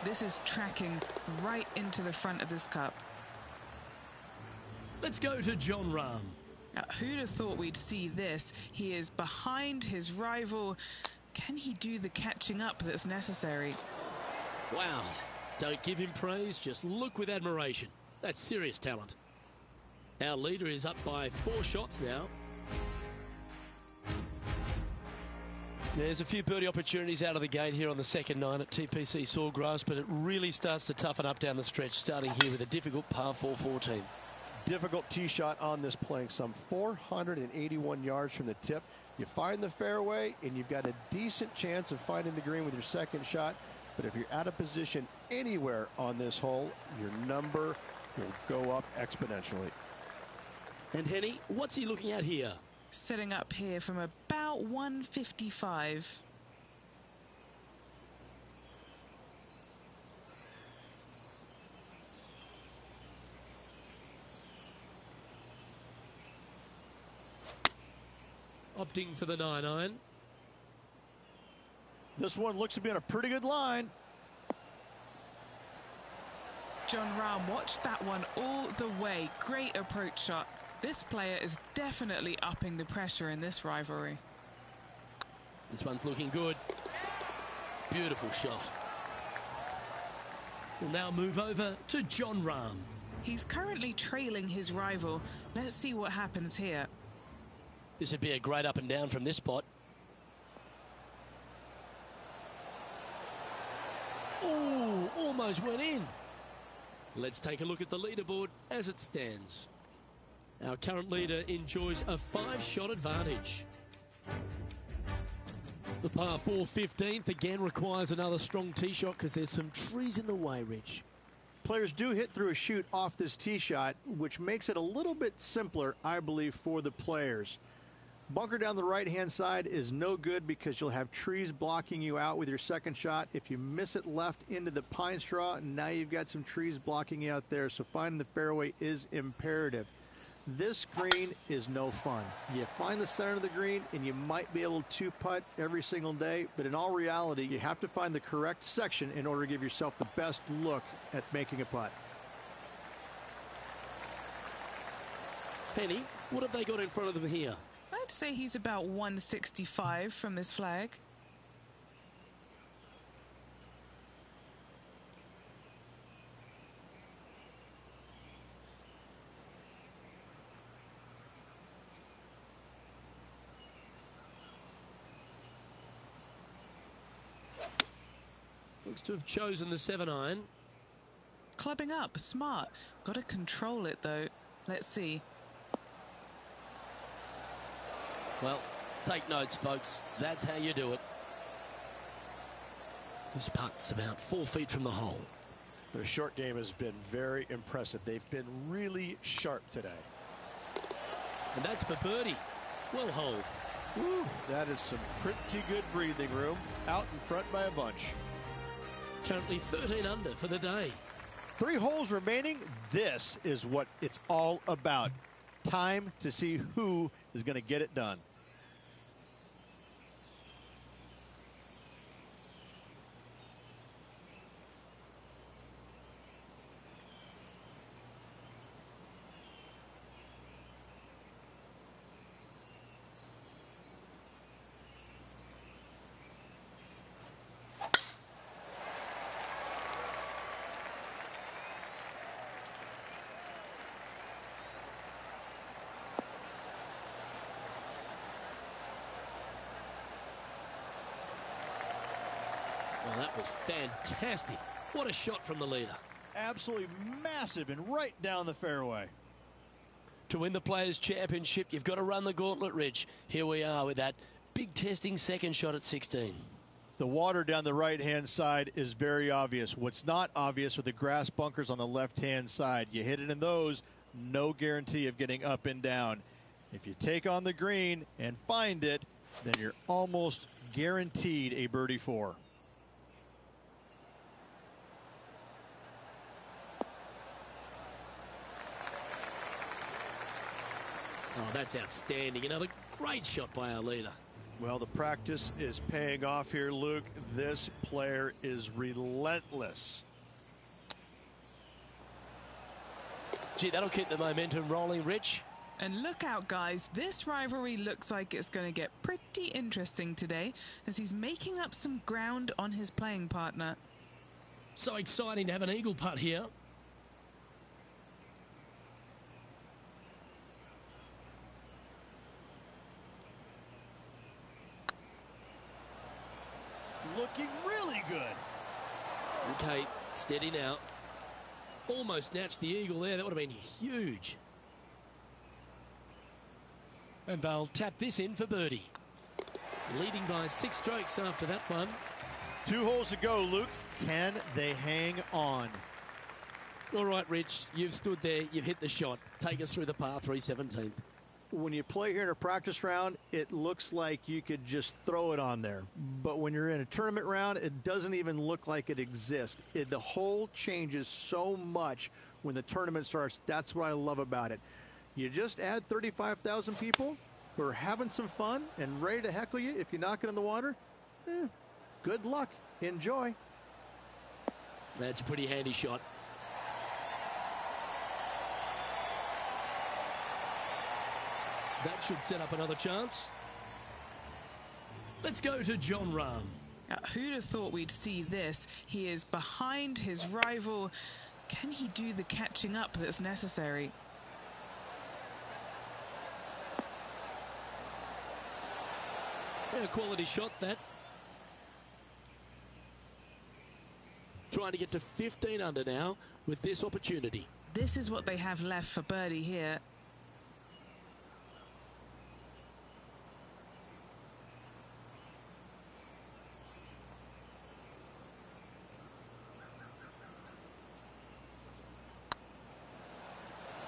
This is tracking right into the front of this cup. Let's go to Jon Rahm. Now, who'd have thought we'd see this? He is behind his rival. Can he do the catching up that's necessary? Wow. Don't give him praise, just look with admiration. That's serious talent. Our leader is up by 4 shots now. There's a few birdie opportunities out of the gate here on the second 9 at TPC Sawgrass, but it really starts to toughen up down the stretch, starting here with a difficult par 4 14. Difficult tee shot on this, playing some 481 yards from the tip. You find the fairway, and you've got a decent chance of finding the green with your second shot. But if you're out of position anywhere on this hole, your number will go up exponentially. And Henny, what's he looking at here? Setting up here from about 155. Opting for the 9-iron. This one looks to be on a pretty good line. Jon Rahm watched that one all the way. Great approach shot. This player is definitely upping the pressure in this rivalry. This one's looking good. Beautiful shot. We'll now move over to Jon Rahm. He's currently trailing his rival. Let's see what happens here. This would be a great up and down from this spot. Oh, almost went in. Let's take a look at the leaderboard as it stands. Our current leader enjoys a 5-shot advantage. The par 4 15th again requires another strong tee shot because there's some trees in the way, Rich. Players do hit through a chute off this tee shot, which makes it a little bit simpler, I believe, for the players. Bunker down the right-hand side is no good because you'll have trees blocking you out with your second shot. If you miss it left into the pine straw, now you've got some trees blocking you out there, so finding the fairway is imperative. This green is no fun. You find the center of the green and you might be able to putt every single day, but in all reality, you have to find the correct section in order to give yourself the best look at making a putt. Penny, what have they got in front of them here? I'd say he's about 165 from this flag. Looks to have chosen the 7-iron. Clubbing up, smart. Got to control it though. Let's see. Well, take notes, folks. That's how you do it. This putt's about 4 feet from the hole. Their short game has been very impressive. They've been really sharp today. And that's for birdie. Well holed. Woo, that is some pretty good breathing room. Out in front by a bunch. Currently 13 under for the day. 3 holes remaining. This is what it's all about. Time to see who is going to get it done. Well, that was fantastic. What a shot from the leader. Absolutely massive and right down the fairway. To win the Players' Championship, you've got to run the gauntlet, Rich. Here we are with that big testing second shot at 16. The water down the right-hand side is very obvious. What's not obvious are the grass bunkers on the left-hand side. You hit it in those, no guarantee of getting up and down. If you take on the green and find it, then you're almost guaranteed a birdie 4. Oh, that's outstanding. Another great shot by our leader. Well, the practice is paying off here, Luke. This player is relentless. Gee, that'll keep the momentum rolling, Rich. And look out, guys. This rivalry looks like it's going to get pretty interesting today as he's making up some ground on his playing partner. So exciting to have an eagle putt here. Looking really good. Okay, steady now. Almost snatched the eagle there. That would have been huge. And they'll tap this in for birdie. Leading by 6 strokes after that one. 2 holes to go, Luke. Can they hang on? All right, Rich, you've stood there. You've hit the shot. Take us through the par 3 17th. When you play here in a practice round, it looks like you could just throw it on there. But when you're in a tournament round, it doesn't even look like it exists. The hole changes so much when the tournament starts. That's what I love about it. You just add 35,000 people who are having some fun and ready to heckle you if you knock it in the water. Good luck. Enjoy. That's a pretty handy shot. That should set up another chance. Let's go to Jon Rahm. Who'd have thought we'd see this? He is behind his rival. Can he do the catching up that's necessary? Yeah, quality shot, that. Trying to get to 15 under now with this opportunity. This is what they have left for birdie here.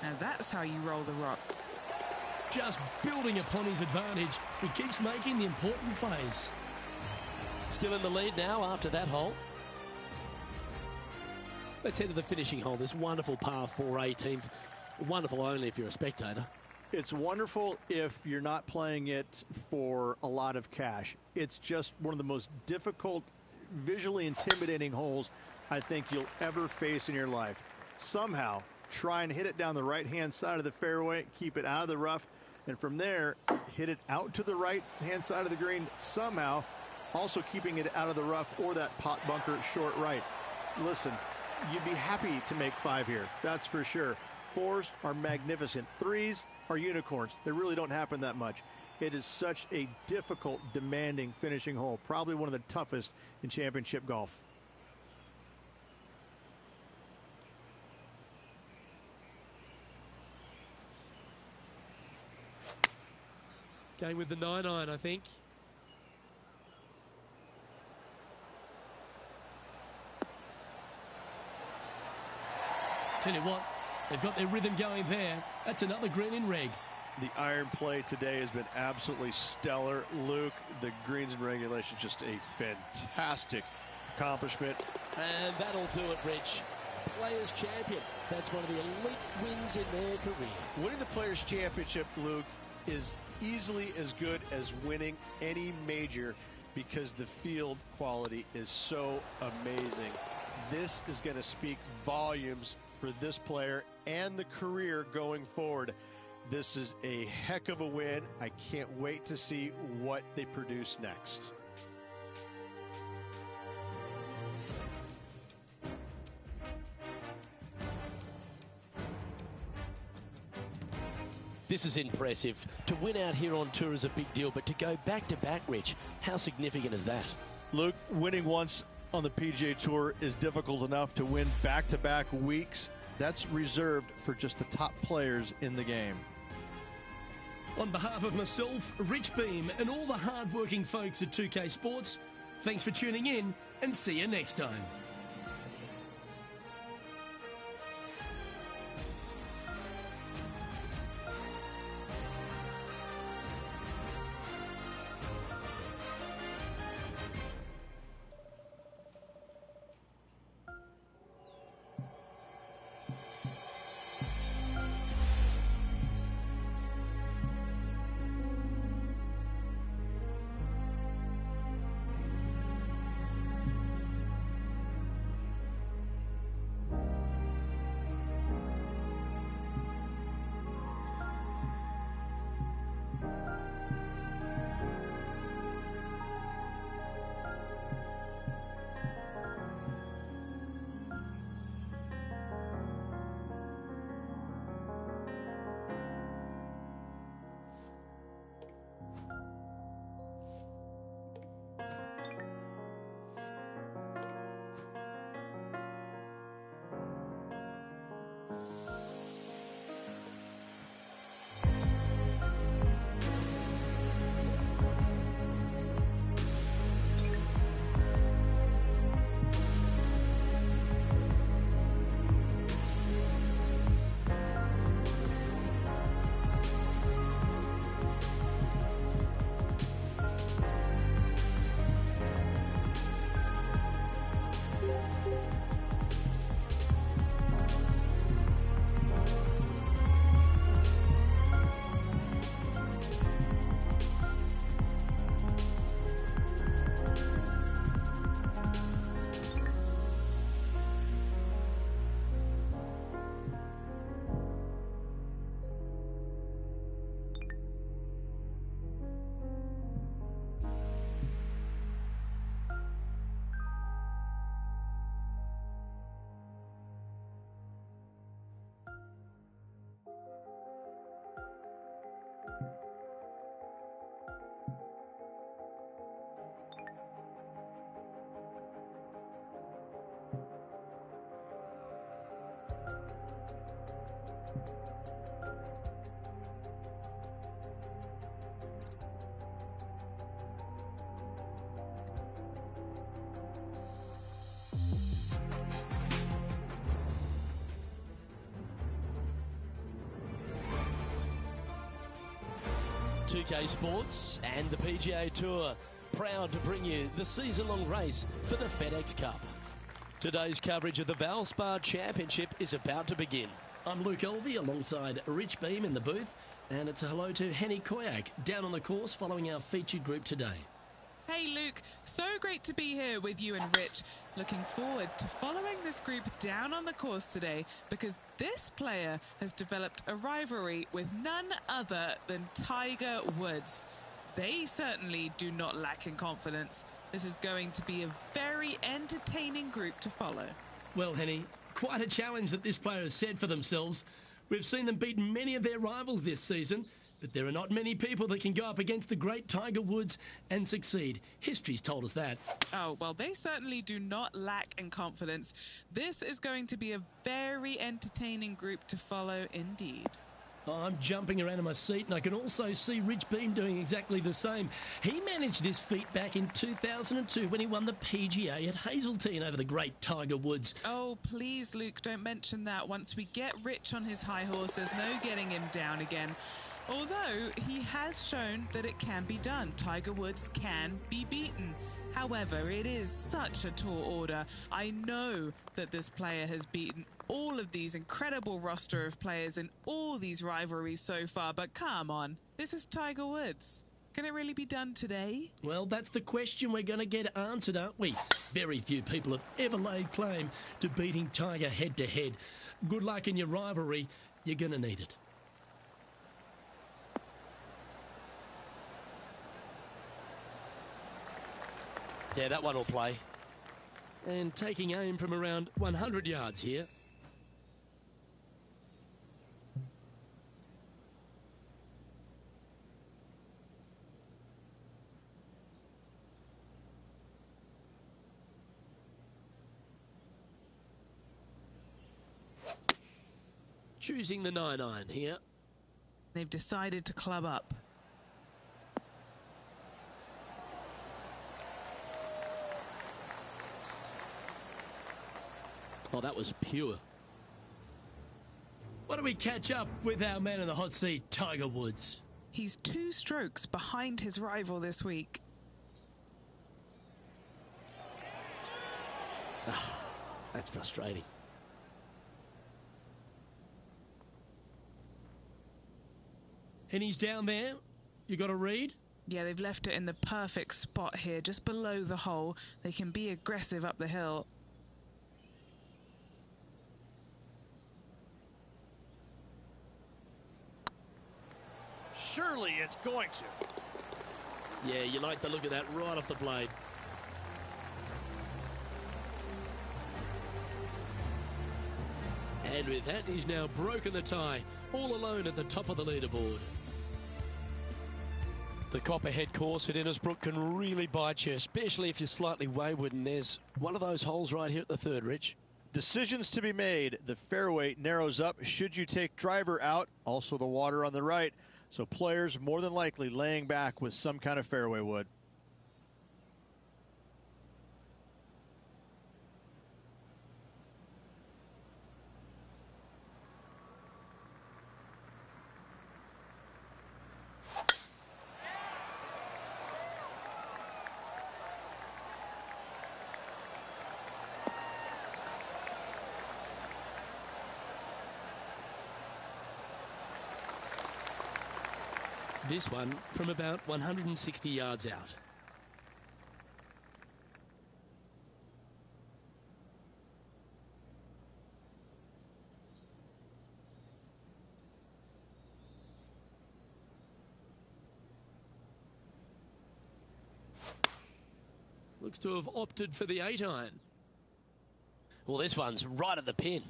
Now that's how you roll the rock. Just building upon his advantage. He keeps making the important plays. Still in the lead now after that hole. Let's head to the finishing hole. This wonderful par 4 18th. Wonderful only if you're a spectator. It's wonderful if you're not playing it for a lot of cash. It's just one of the most difficult, visually intimidating holes I think you'll ever face in your life. Somehow, try and hit it down the right-hand side of the fairway, keep it out of the rough, and from there, hit it out to the right-hand side of the green, somehow also keeping it out of the rough or that pot bunker short right. Listen, you'd be happy to make 5 here, that's for sure. 4s are magnificent. 3s are unicorns. They really don't happen that much. It is such a difficult, demanding finishing hole, probably one of the toughest in championship golf. Going with the 9-iron, I think. Tell you what, they've got their rhythm going there. That's another green in reg. The iron play today has been absolutely stellar. Luke, the greens and regulation, just a fantastic accomplishment. And that'll do it, Rich. Players Champion. That's one of the elite wins in their career. Winning the Players Championship, Luke, is easily as good as winning any major because the field quality is so amazing. This is going to speak volumes for this player and the career going forward. This is a heck of a win. I can't wait to see what they produce next. This is impressive. To win out here on tour is a big deal, but to go back-to-back, Rich, how significant is that? Luke, winning once on the PGA Tour is difficult enough. To win back-to-back weeks, that's reserved for just the top players in the game. On behalf of myself, Rich Beem, and all the hard-working folks at 2K Sports, Thanks for tuning in and see you next time. .2K Sports and the PGA Tour proud to bring you the season-long race for the FedEx Cup. Today's coverage of the Valspar Championship is about to begin. I'm Luke Elvey alongside Rich Beem in the booth, and it's a hello to Henny Koyak down on the course following our featured group today. Hey Luke, so great to be here with you and Rich. Looking forward to following this group down on the course today because this player has developed a rivalry with none other than Tiger Woods. They certainly do not lack in confidence. This is going to be a very entertaining group to follow. Well, Henny, quite a challenge that this player has set for themselves. We've seen them beat many of their rivals this season, but there are not many people that can go up against the great Tiger Woods and succeed. History's told us that. Oh, well, they certainly do not lack in confidence. This is going to be a very entertaining group to follow indeed. Oh, I'm jumping around in my seat, and I can also see Rich Beem doing exactly the same. He managed this feat back in 2002 when he won the PGA at Hazeltine over the great Tiger Woods. Oh, please, Luke, don't mention that. Once we get Rich on his high horse, there's no getting him down again. Although he has shown that it can be done. Tiger Woods can be beaten. However, it is such a tall order. I know that this player has beaten all of these incredible roster of players in all these rivalries so far, but come on, this is Tiger Woods. Can it really be done today? Well, that's the question we're going to get answered, aren't we? Very few people have ever laid claim to beating Tiger head-to-head. Good luck in your rivalry. You're going to need it. Yeah, that one will play. And taking aim from around 100 yards here. Choosing the 9-iron here. They've decided to club up. Oh, that was pure. Why don't we catch up with our man in the hot seat, Tiger Woods? He's 2 strokes behind his rival this week. That's frustrating. And he's down there. You got a read? Yeah, they've left it in the perfect spot here, just below the hole. They can be aggressive up the hill. Surely it's going to. Yeah, you like the look of that right off the blade. And with that, he's now broken the tie, all alone at the top of the leaderboard. The Copperhead course at Innisbrook can really bite you, especially if you're slightly wayward, and there's one of those holes right here at the third, Rich. Decisions to be made. The fairway narrows up. Should you take driver out? Also the water on the right. So players more than likely laying back with some kind of fairway wood. This one from about 160 yards out. Looks to have opted for the 8-iron. Well, this one's right at the pin.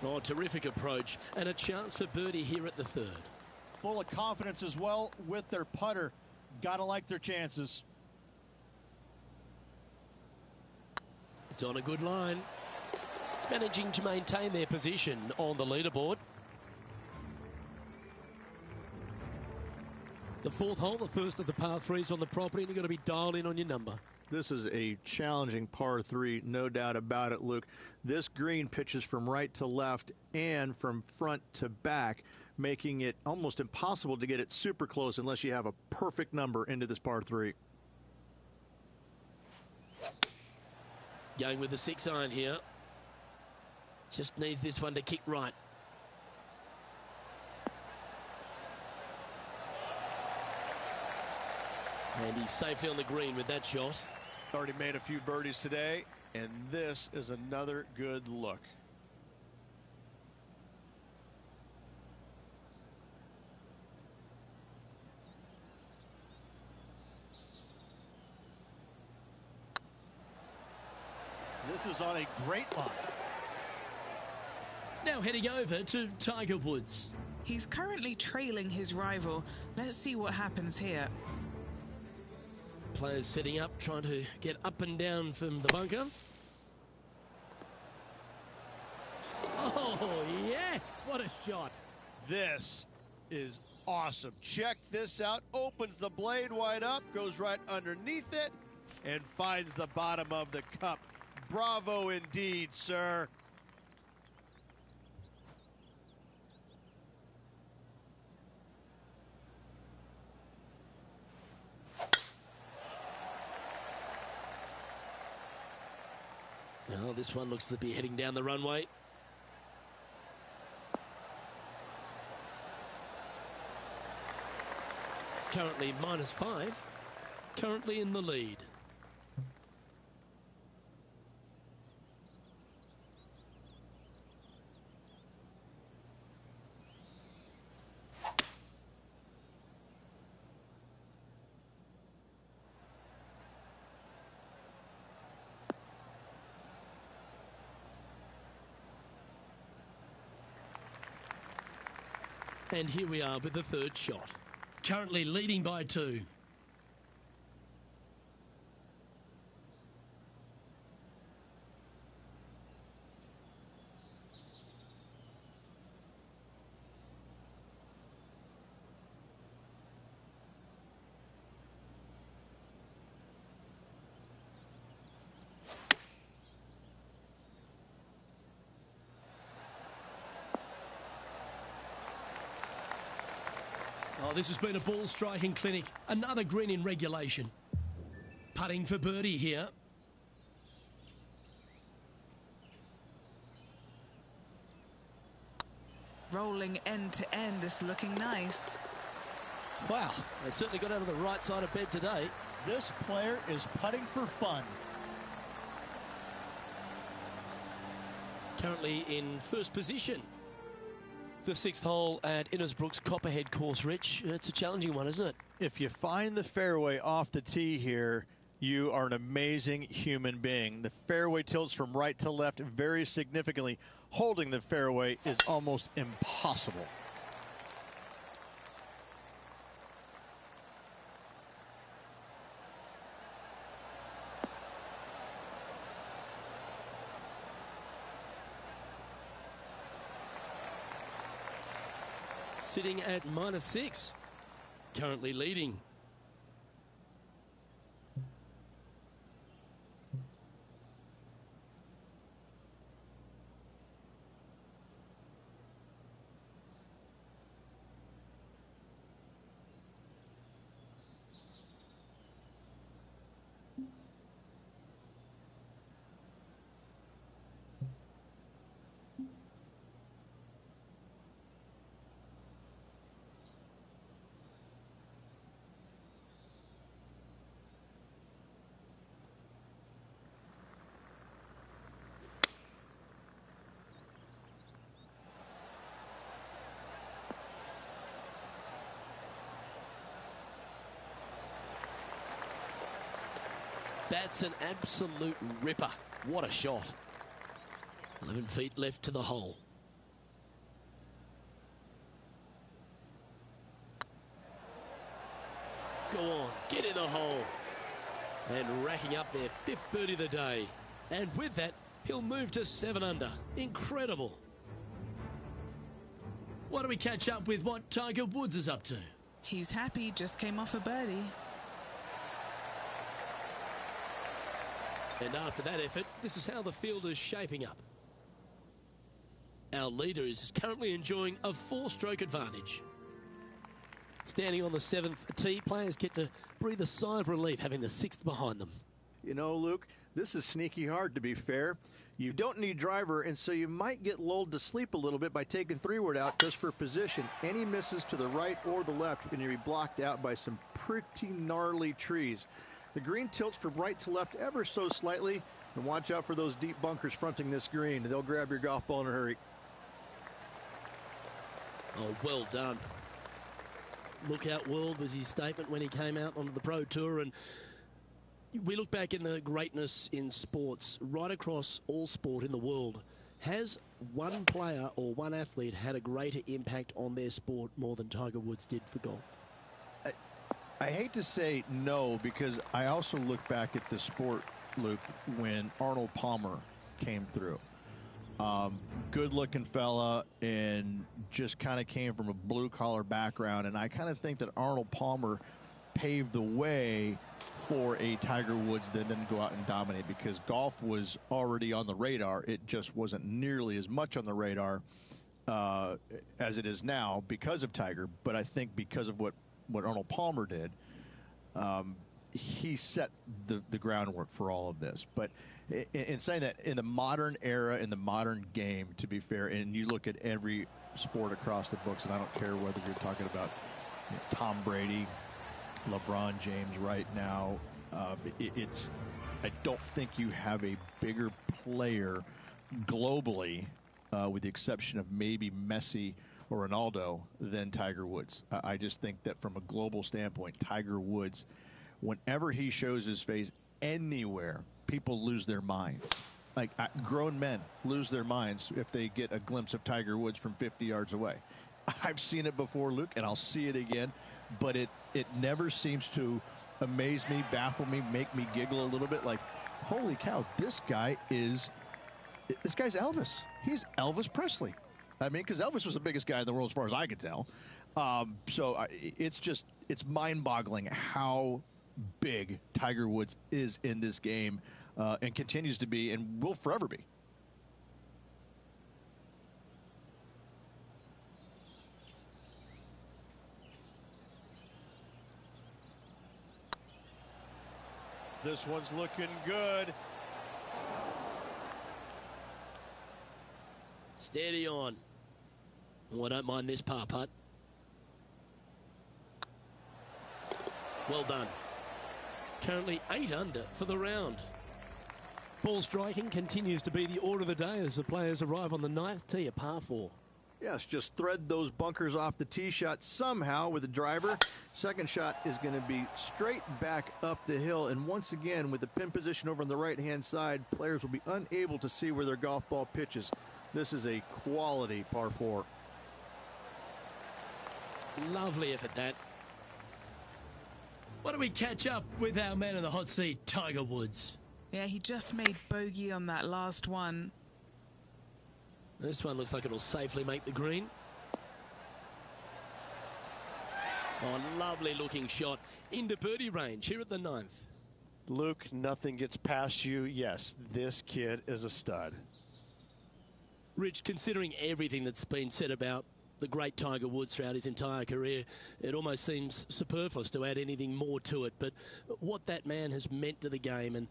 Oh, terrific approach, and a chance for birdie here at the third. Full of confidence as well with their putter. Gotta like their chances. It's on a good line. Managing to maintain their position on the leaderboard. The fourth hole, the first of the par threes on the property, and you've got to be dialed in on your number. This is a challenging par 3, no doubt about it, Luke. This green pitches from right to left and from front to back, making it almost impossible to get it super close unless you have a perfect number into this par 3. Going with the 6-iron here. Just needs this one to kick right. And he's safely on the green with that shot. Already made a few birdies today, and this is another good look. This is on a great line. Now heading over to Tiger Woods. He's currently trailing his rival. Let's see what happens here. Players setting up, trying to get up and down from the bunker. Oh, yes, what a shot. This is awesome. Check this out. Opens the blade wide up, goes right underneath it, and finds the bottom of the cup. Bravo indeed, sir. Well, this one looks to be heading down the runway. Currently -5. Currently in the lead. And here we are with the third shot. Currently leading by 2. Oh, this has been a ball striking clinic. Another green in regulation. Putting for birdie here. Rolling end to end, this looking nice. Wow, they certainly got out of the right side of bed today. This player is putting for fun. Currently in first position. The 6th hole at Innisbrook's Copperhead course, Rich. It's a challenging one, isn't it? If you find the fairway off the tee here, you are an amazing human being. The fairway tilts from right to left very significantly. Holding the fairway is almost impossible. Sitting at -6. Currently leading. That's an absolute ripper. What a shot. 11 feet left to the hole. Go on, get in the hole. And racking up their 5th birdie of the day. And with that, he'll move to 7 under. Incredible. Why don't we catch up with what Tiger Woods is up to? He's happy, just came off a birdie. And after that effort, this is how the field is shaping up. Our leader is currently enjoying a 4-stroke advantage. Standing on the 7th tee, players get to breathe a sigh of relief having the 6th behind them. You know, Luke, this is sneaky hard, to be fair. You don't need driver, and so you might get lulled to sleep a little bit by taking 3-wood out just for position. Any misses to the right or the left, and you'll be blocked out by some pretty gnarly trees. The green tilts from right to left ever so slightly, and watch out for those deep bunkers fronting this green. They'll grab your golf ball in a hurry. Oh, well done. Look out world was his statement when he came out onto the Pro Tour, and we look back in the greatness in sports right across all sport in the world. Has one player or one athlete had a greater impact on their sport more than Tiger Woods did for golf? I hate to say no, because I also look back at the sport, Luke, when Arnold Palmer came through. Good-looking fella, and just kind of came from a blue-collar background. And I kind of think that Arnold Palmer paved the way for a Tiger Woods that didn't go out and dominate, because golf was already on the radar. It just wasn't nearly as much on the radar as it is now because of Tiger. But I think because of what Arnold Palmer did, he set the groundwork for all of this. But in saying that, in the modern era, in the modern game, to be fair, and you look at every sport across the books, and I don't care whether you're talking about Tom Brady, LeBron James right now, I don't think you have a bigger player globally, with the exception of maybe Messi or Ronaldo, than Tiger Woods. I just think that from a global standpoint, Tiger Woods, whenever he shows his face anywhere, people lose their minds. Like, grown men lose their minds if they get a glimpse of Tiger Woods from 50 yards away. I've seen it before, Luke, and I'll see it again, but it never seems to amaze me, baffle me, make me giggle a little bit. Like, holy cow, this guy's Elvis. He's Elvis Presley. I mean, because Elvis was the biggest guy in the world as far as I could tell. It's mind-boggling how big Tiger Woods is in this game, and continues to be, and will forever be. this one's looking good. Steady on. Oh, I don't mind this par putt. Well done. Currently 8 under for the round. Ball striking continues to be the order of the day as the players arrive on the 9th tee, a par 4. Yes, just thread those bunkers off the tee shot somehow with the driver. Second shot is going to be straight back up the hill. And once again, with the pin position over on the right-hand side, players will be unable to see where their golf ball pitches. This is a quality par 4. Lovely effort, that. Why don't we catch up with our man in the hot seat, Tiger Woods? Yeah, he just made bogey on that last one. This one looks like it'll safely make the green. Oh, lovely looking shot into birdie range here at the 9th. Luke, nothing gets past you. Yes, this kid is a stud. Rich, considering everything that's been said about the great Tiger Woods throughout his entire career, it almost seems superfluous to add anything more to it. But what that man has meant to the game and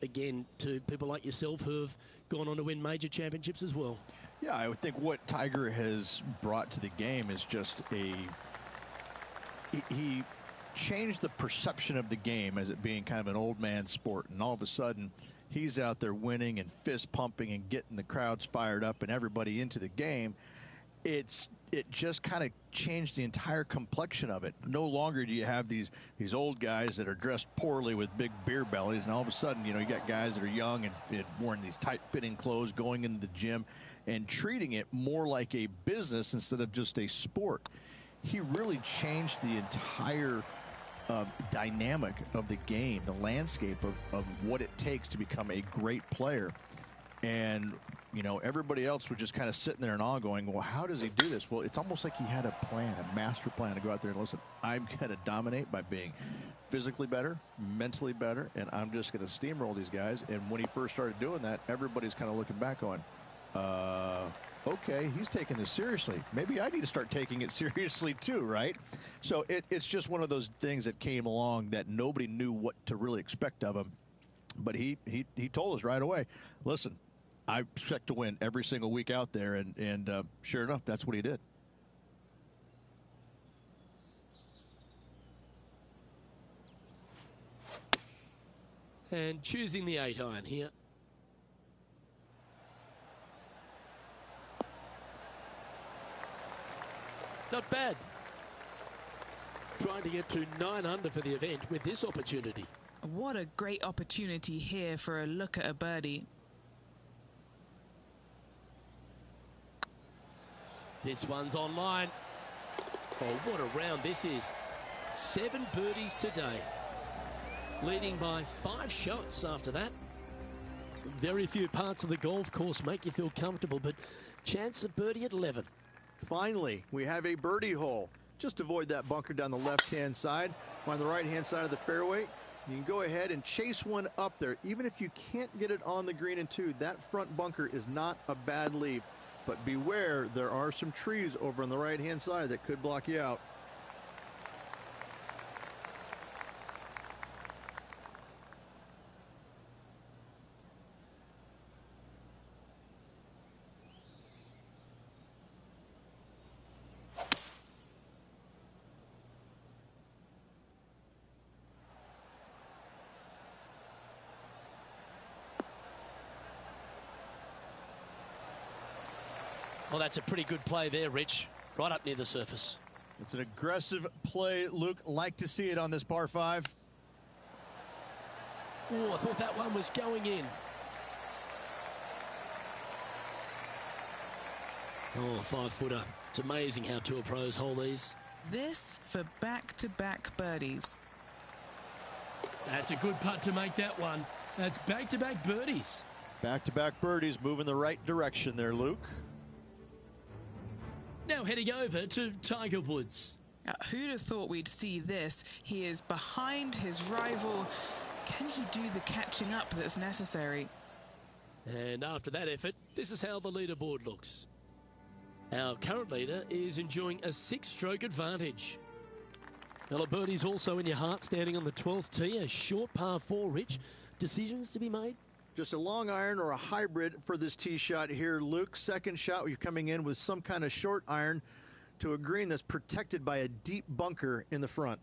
again, to people like yourself who have gone on to win major championships as well. Yeah, I would think what Tiger has brought to the game is just he changed the perception of the game as it being kind of an old man sport. And all of a sudden, he's out there winning and fist pumping and getting the crowds fired up and everybody into the game. It just kind of changed the entire complexion of it. No longer do you have these old guys that are dressed poorly with big beer bellies, and all of a sudden, you got guys that are young and wearing these tight-fitting clothes, going into the gym and treating it more like a business instead of just a sport. He really changed the entire dynamic of the game, the landscape of what it takes to become a great player. And everybody else was just kind of sitting there in awe going, well, how does he do this? Well, it's almost like he had a plan, a master plan to go out there and listen, I'm going to dominate by being physically better, mentally better, and I'm just going to steamroll these guys. And when he first started doing that, everybody's kind of looking back going, okay, he's taking this seriously. Maybe I need to start taking it seriously too, right? So it's just one of those things that came along that nobody knew what to really expect of him. But he told us right away, listen, I expect to win every single week out there, and sure enough, that's what he did. And choosing the 8-iron here. Not bad. Trying to get to 9 under for the event with this opportunity. What a great opportunity here for a look at a birdie. This one's online. Oh, what a round this is. 7 birdies today. Leading by 5 shots after that. Very few parts of the golf course make you feel comfortable, but chance of birdie at 11. Finally, we have a birdie hole. Just avoid that bunker down the left-hand side. Find the right-hand side of the fairway. You can go ahead and chase one up there. Even if you can't get it on the green and 2, that front bunker is not a bad leave. But beware, there are some trees over on the right-hand side that could block you out. Well, that's a pretty good play there, Rich. Right up near the surface. It's an aggressive play, Luke. Like to see it on this par 5. Oh, I thought that one was going in. Oh, 5-footer. It's amazing how tour pros hold these. This for back-to-back birdies. That's a good putt to make that one. That's back-to-back birdies. Back-to-back birdies, moving the right direction there, Luke. Now heading over to Tiger Woods. Who'd have thought we'd see this? He is behind his rival. Can he do the catching up that's necessary? And after that effort, this is how the leaderboard looks. Our current leader is enjoying a 6-stroke advantage. Well, a birdie's also in your heart, standing on the 12th tee. A short par 4, Rich. Decisions to be made? Just a long iron or a hybrid for this tee shot here, Luke. Second shot, you're coming in with some kind of short iron to a green that's protected by a deep bunker in the front.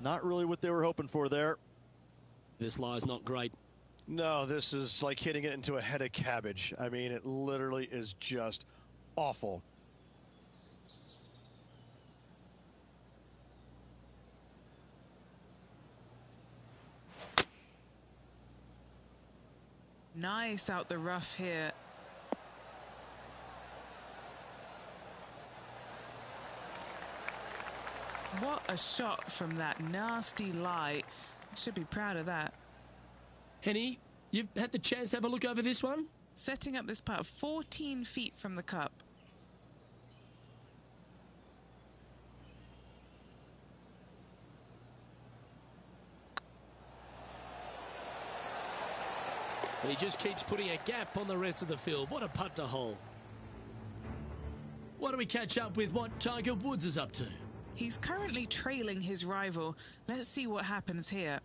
Not really what they were hoping for there. This lie's not great. No, this is like hitting it into a head of cabbage. I mean, it literally is just awful. Nice out the rough here. What a shot from that nasty lie. Should be proud of that. Henny, you've had the chance to have a look over this one? Setting up this putt 14 feet from the cup. He just keeps putting a gap on the rest of the field. What a putt to hole. Why don't we catch up with what Tiger Woods is up to? He's currently trailing his rival. Let's see what happens here.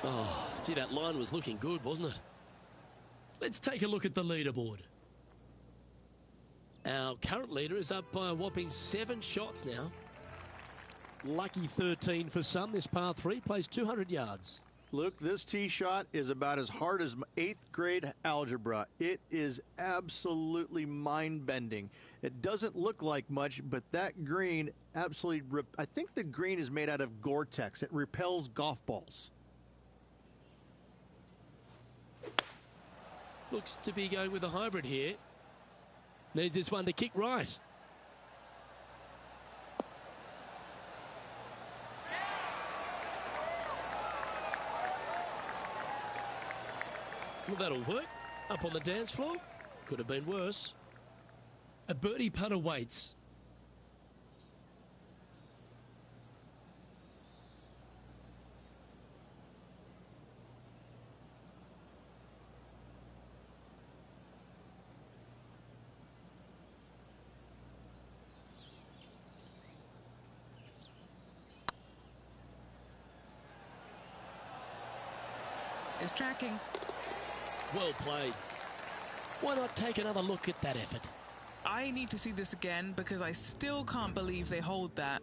Oh, gee, that line was looking good, wasn't it? Let's take a look at the leaderboard. Our current leader is up by a whopping 7 shots now. Lucky 13 for some. This par 3 plays 200 yards. Luke, this tee shot is about as hard as 8th grade algebra. It is absolutely mind-bending. It doesn't look like much, but that green absolutely... I think the green is made out of Gore-Tex. It repels golf balls. Looks to be going with a hybrid here. Needs this one to kick right. Well, that'll work. Up on the dance floor. Could have been worse. A birdie putt awaits. It's tracking. Well played. Why not take another look at that effort? I need to see this again because I still can't believe they hold that.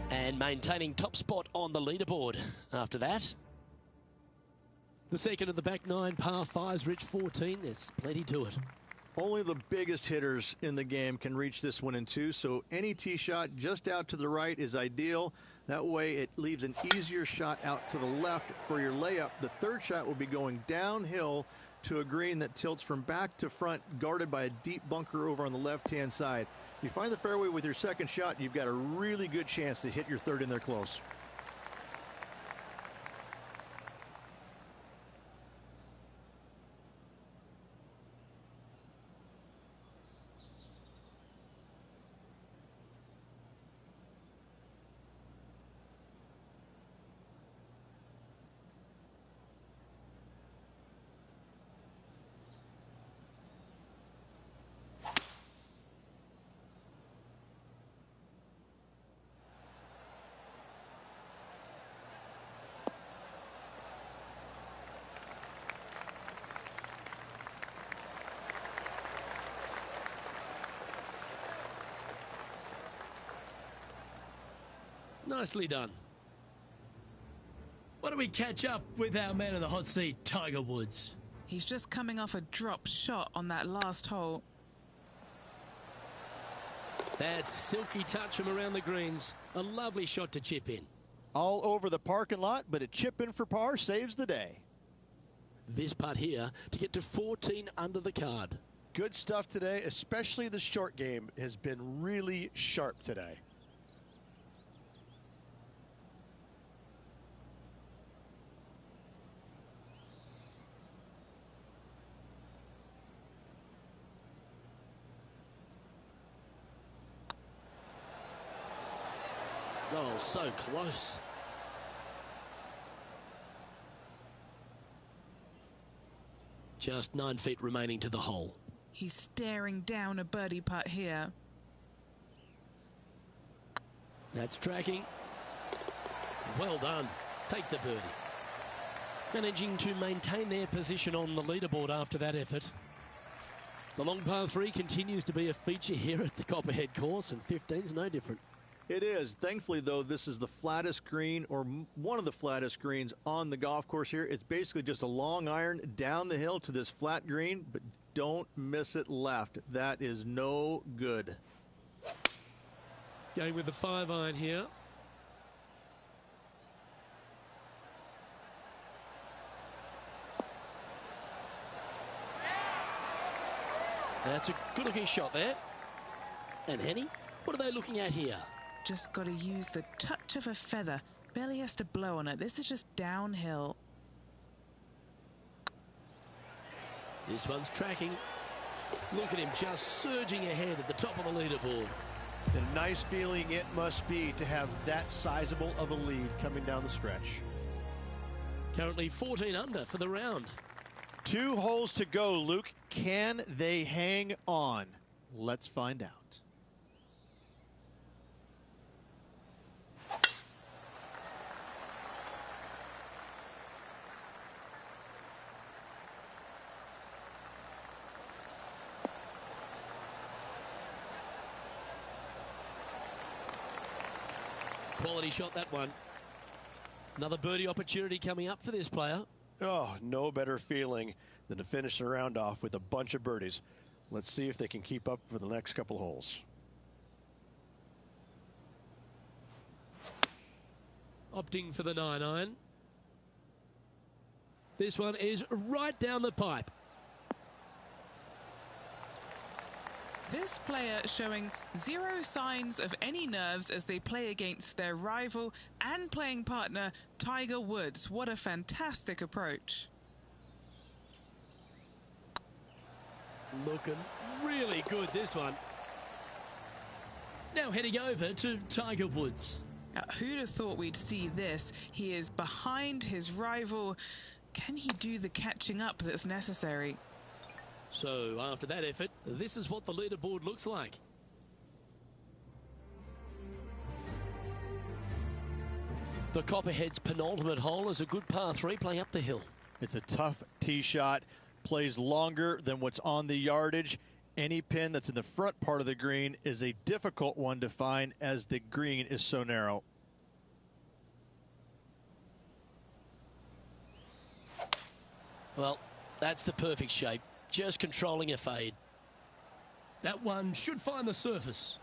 And maintaining top spot on the leaderboard after that. The second of the back 9 par 5s, Rich 14. There's plenty to it. Only the biggest hitters in the game can reach this one in 2, so any tee shot just out to the right is ideal. That way it leaves an easier shot out to the left for your layup. The third shot will be going downhill to a green that tilts from back to front, guarded by a deep bunker over on the left-hand side. If you find the fairway with your second shot, you've got a really good chance to hit your third in there close. Nicely done. Why don't we catch up with our man in the hot seat, Tiger Woods? He's just coming off a drop shot on that last hole. That silky touch from around the greens. A lovely shot to chip in. All over the parking lot, but a chip in for par saves the day. This putt here to get to 14 under the card. Good stuff today, especially the short game has been really sharp today. Oh, so close. Just 9 feet remaining to the hole. He's staring down a birdie putt here. That's tracking. Well done. Take the birdie. Managing to maintain their position on the leaderboard after that effort. The long par 3 continues to be a feature here at the Copperhead course, and 15's no different. It is. Thankfully, though, this is the flattest green, or one of the flattest greens on the golf course here. It's basically just a long iron down the hill to this flat green, but don't miss it left. That is no good. Going with the 5-iron here. That's a good-looking shot there. And Henny, what are they looking at here? Just got to use the touch of a feather. Barely has to blow on it. This is just downhill. This one's tracking. Look at him just surging ahead at the top of the leaderboard. And a nice feeling it must be to have that sizable of a lead coming down the stretch. Currently 14 under for the round. 2 holes to go, Luke. Can they hang on? Let's find out. Quality shot, that one. Another birdie opportunity coming up for this player. Oh, no better feeling than to finish the round off with a bunch of birdies. Let's see if they can keep up for the next couple holes. Opting for the 9-iron. This one is right down the pipe. This player showing zero signs of any nerves as they play against their rival and playing partner, Tiger Woods. What a fantastic approach. Looking really good, this one. Now heading over to Tiger Woods. Who'd have thought we'd see this? He is behind his rival. Can he do the catching up that's necessary? So after that effort, this is what the leaderboard looks like. The Copperhead's penultimate hole is a good par 3 playing up the hill. It's a tough tee shot. Plays longer than what's on the yardage. Any pin that's in the front part of the green is a difficult one to find as the green is so narrow. Well, that's the perfect shape. Just controlling a fade. That one should find the surface.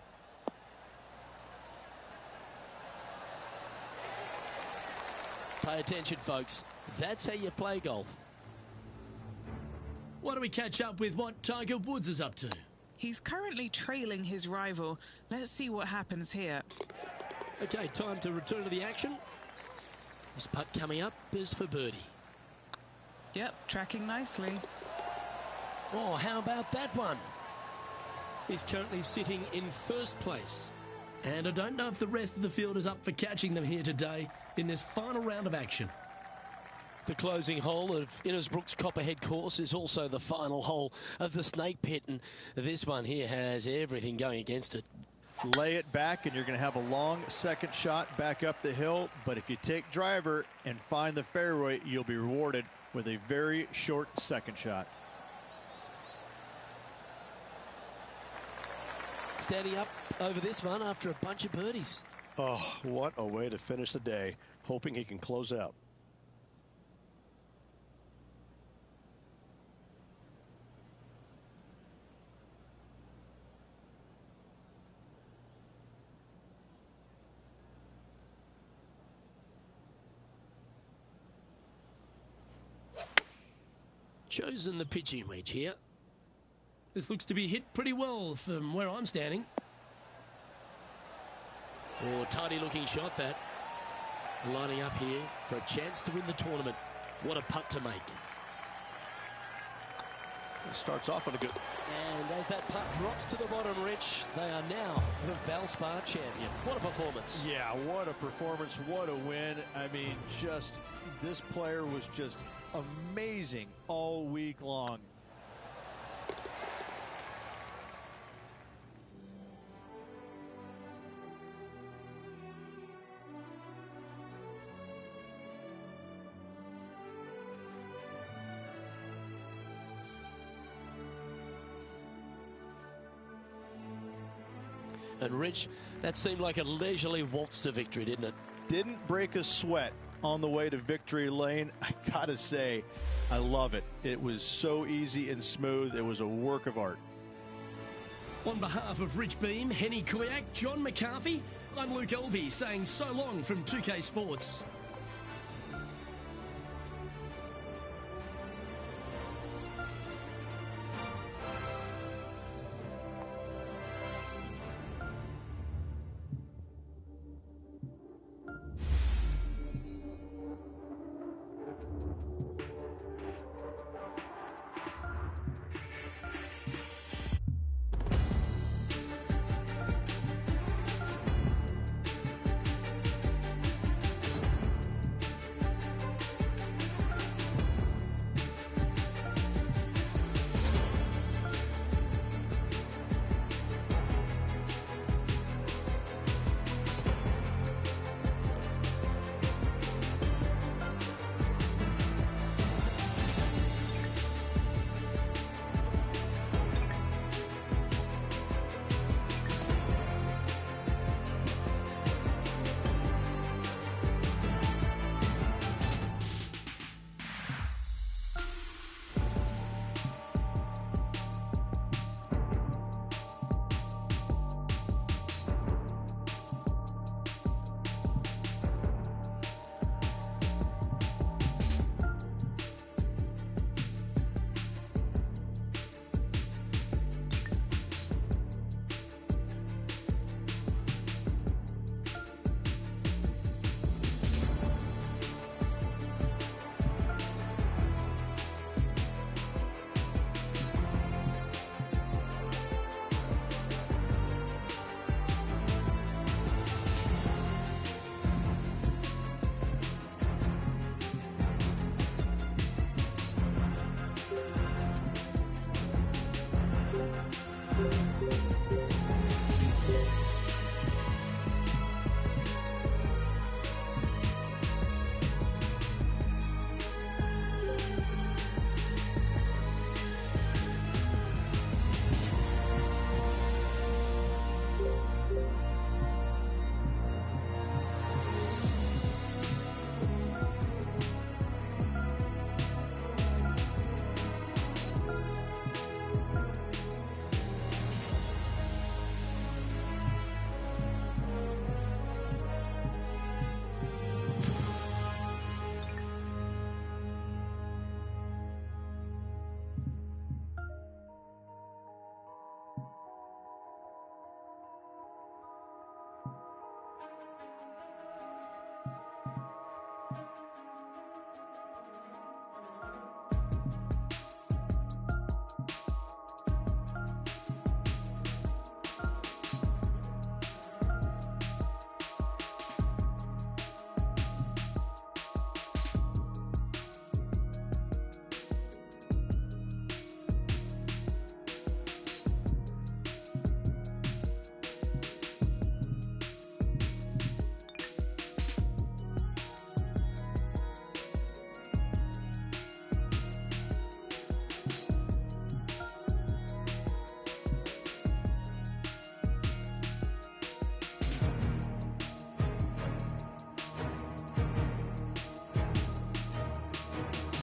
Pay attention, folks. That's how you play golf. Why don't we catch up with what Tiger Woods is up to? He's currently trailing his rival. Let's see what happens here. Okay, time to return to the action. This putt coming up is for birdie. Yep, tracking nicely. Oh, how about that one? He's currently sitting in first place. And I don't know if the rest of the field is up for catching them here today in this final round of action. The closing hole of Innisbrook's Copperhead course is also the final hole of the Snake Pit, and this one here has everything going against it. Lay it back and you're going to have a long second shot back up the hill, but if you take driver and find the fairway, you'll be rewarded with a very short second shot. Standing up over this one after a bunch of birdies. Oh, what a way to finish the day. Hoping he can close out. Chosen the pitching wedge here. This looks to be hit pretty well from where I'm standing. Oh, tidy looking shot that. Lining up here for a chance to win the tournament. What a putt to make. It starts off on a good... And as that putt drops to the bottom, Rich, they are now the Valspar champion. What a performance. Yeah, what a performance, what a win. I mean, just, this player was just amazing all week long. And Rich, that seemed like a leisurely waltz to victory, didn't it? Didn't break a sweat on the way to victory lane. I gotta say, I love it. It was so easy and smooth. It was a work of art. On behalf of Rich Beam, Henny Kuyak, John McCarthy, I'm Luke Elvey saying so long from 2K Sports.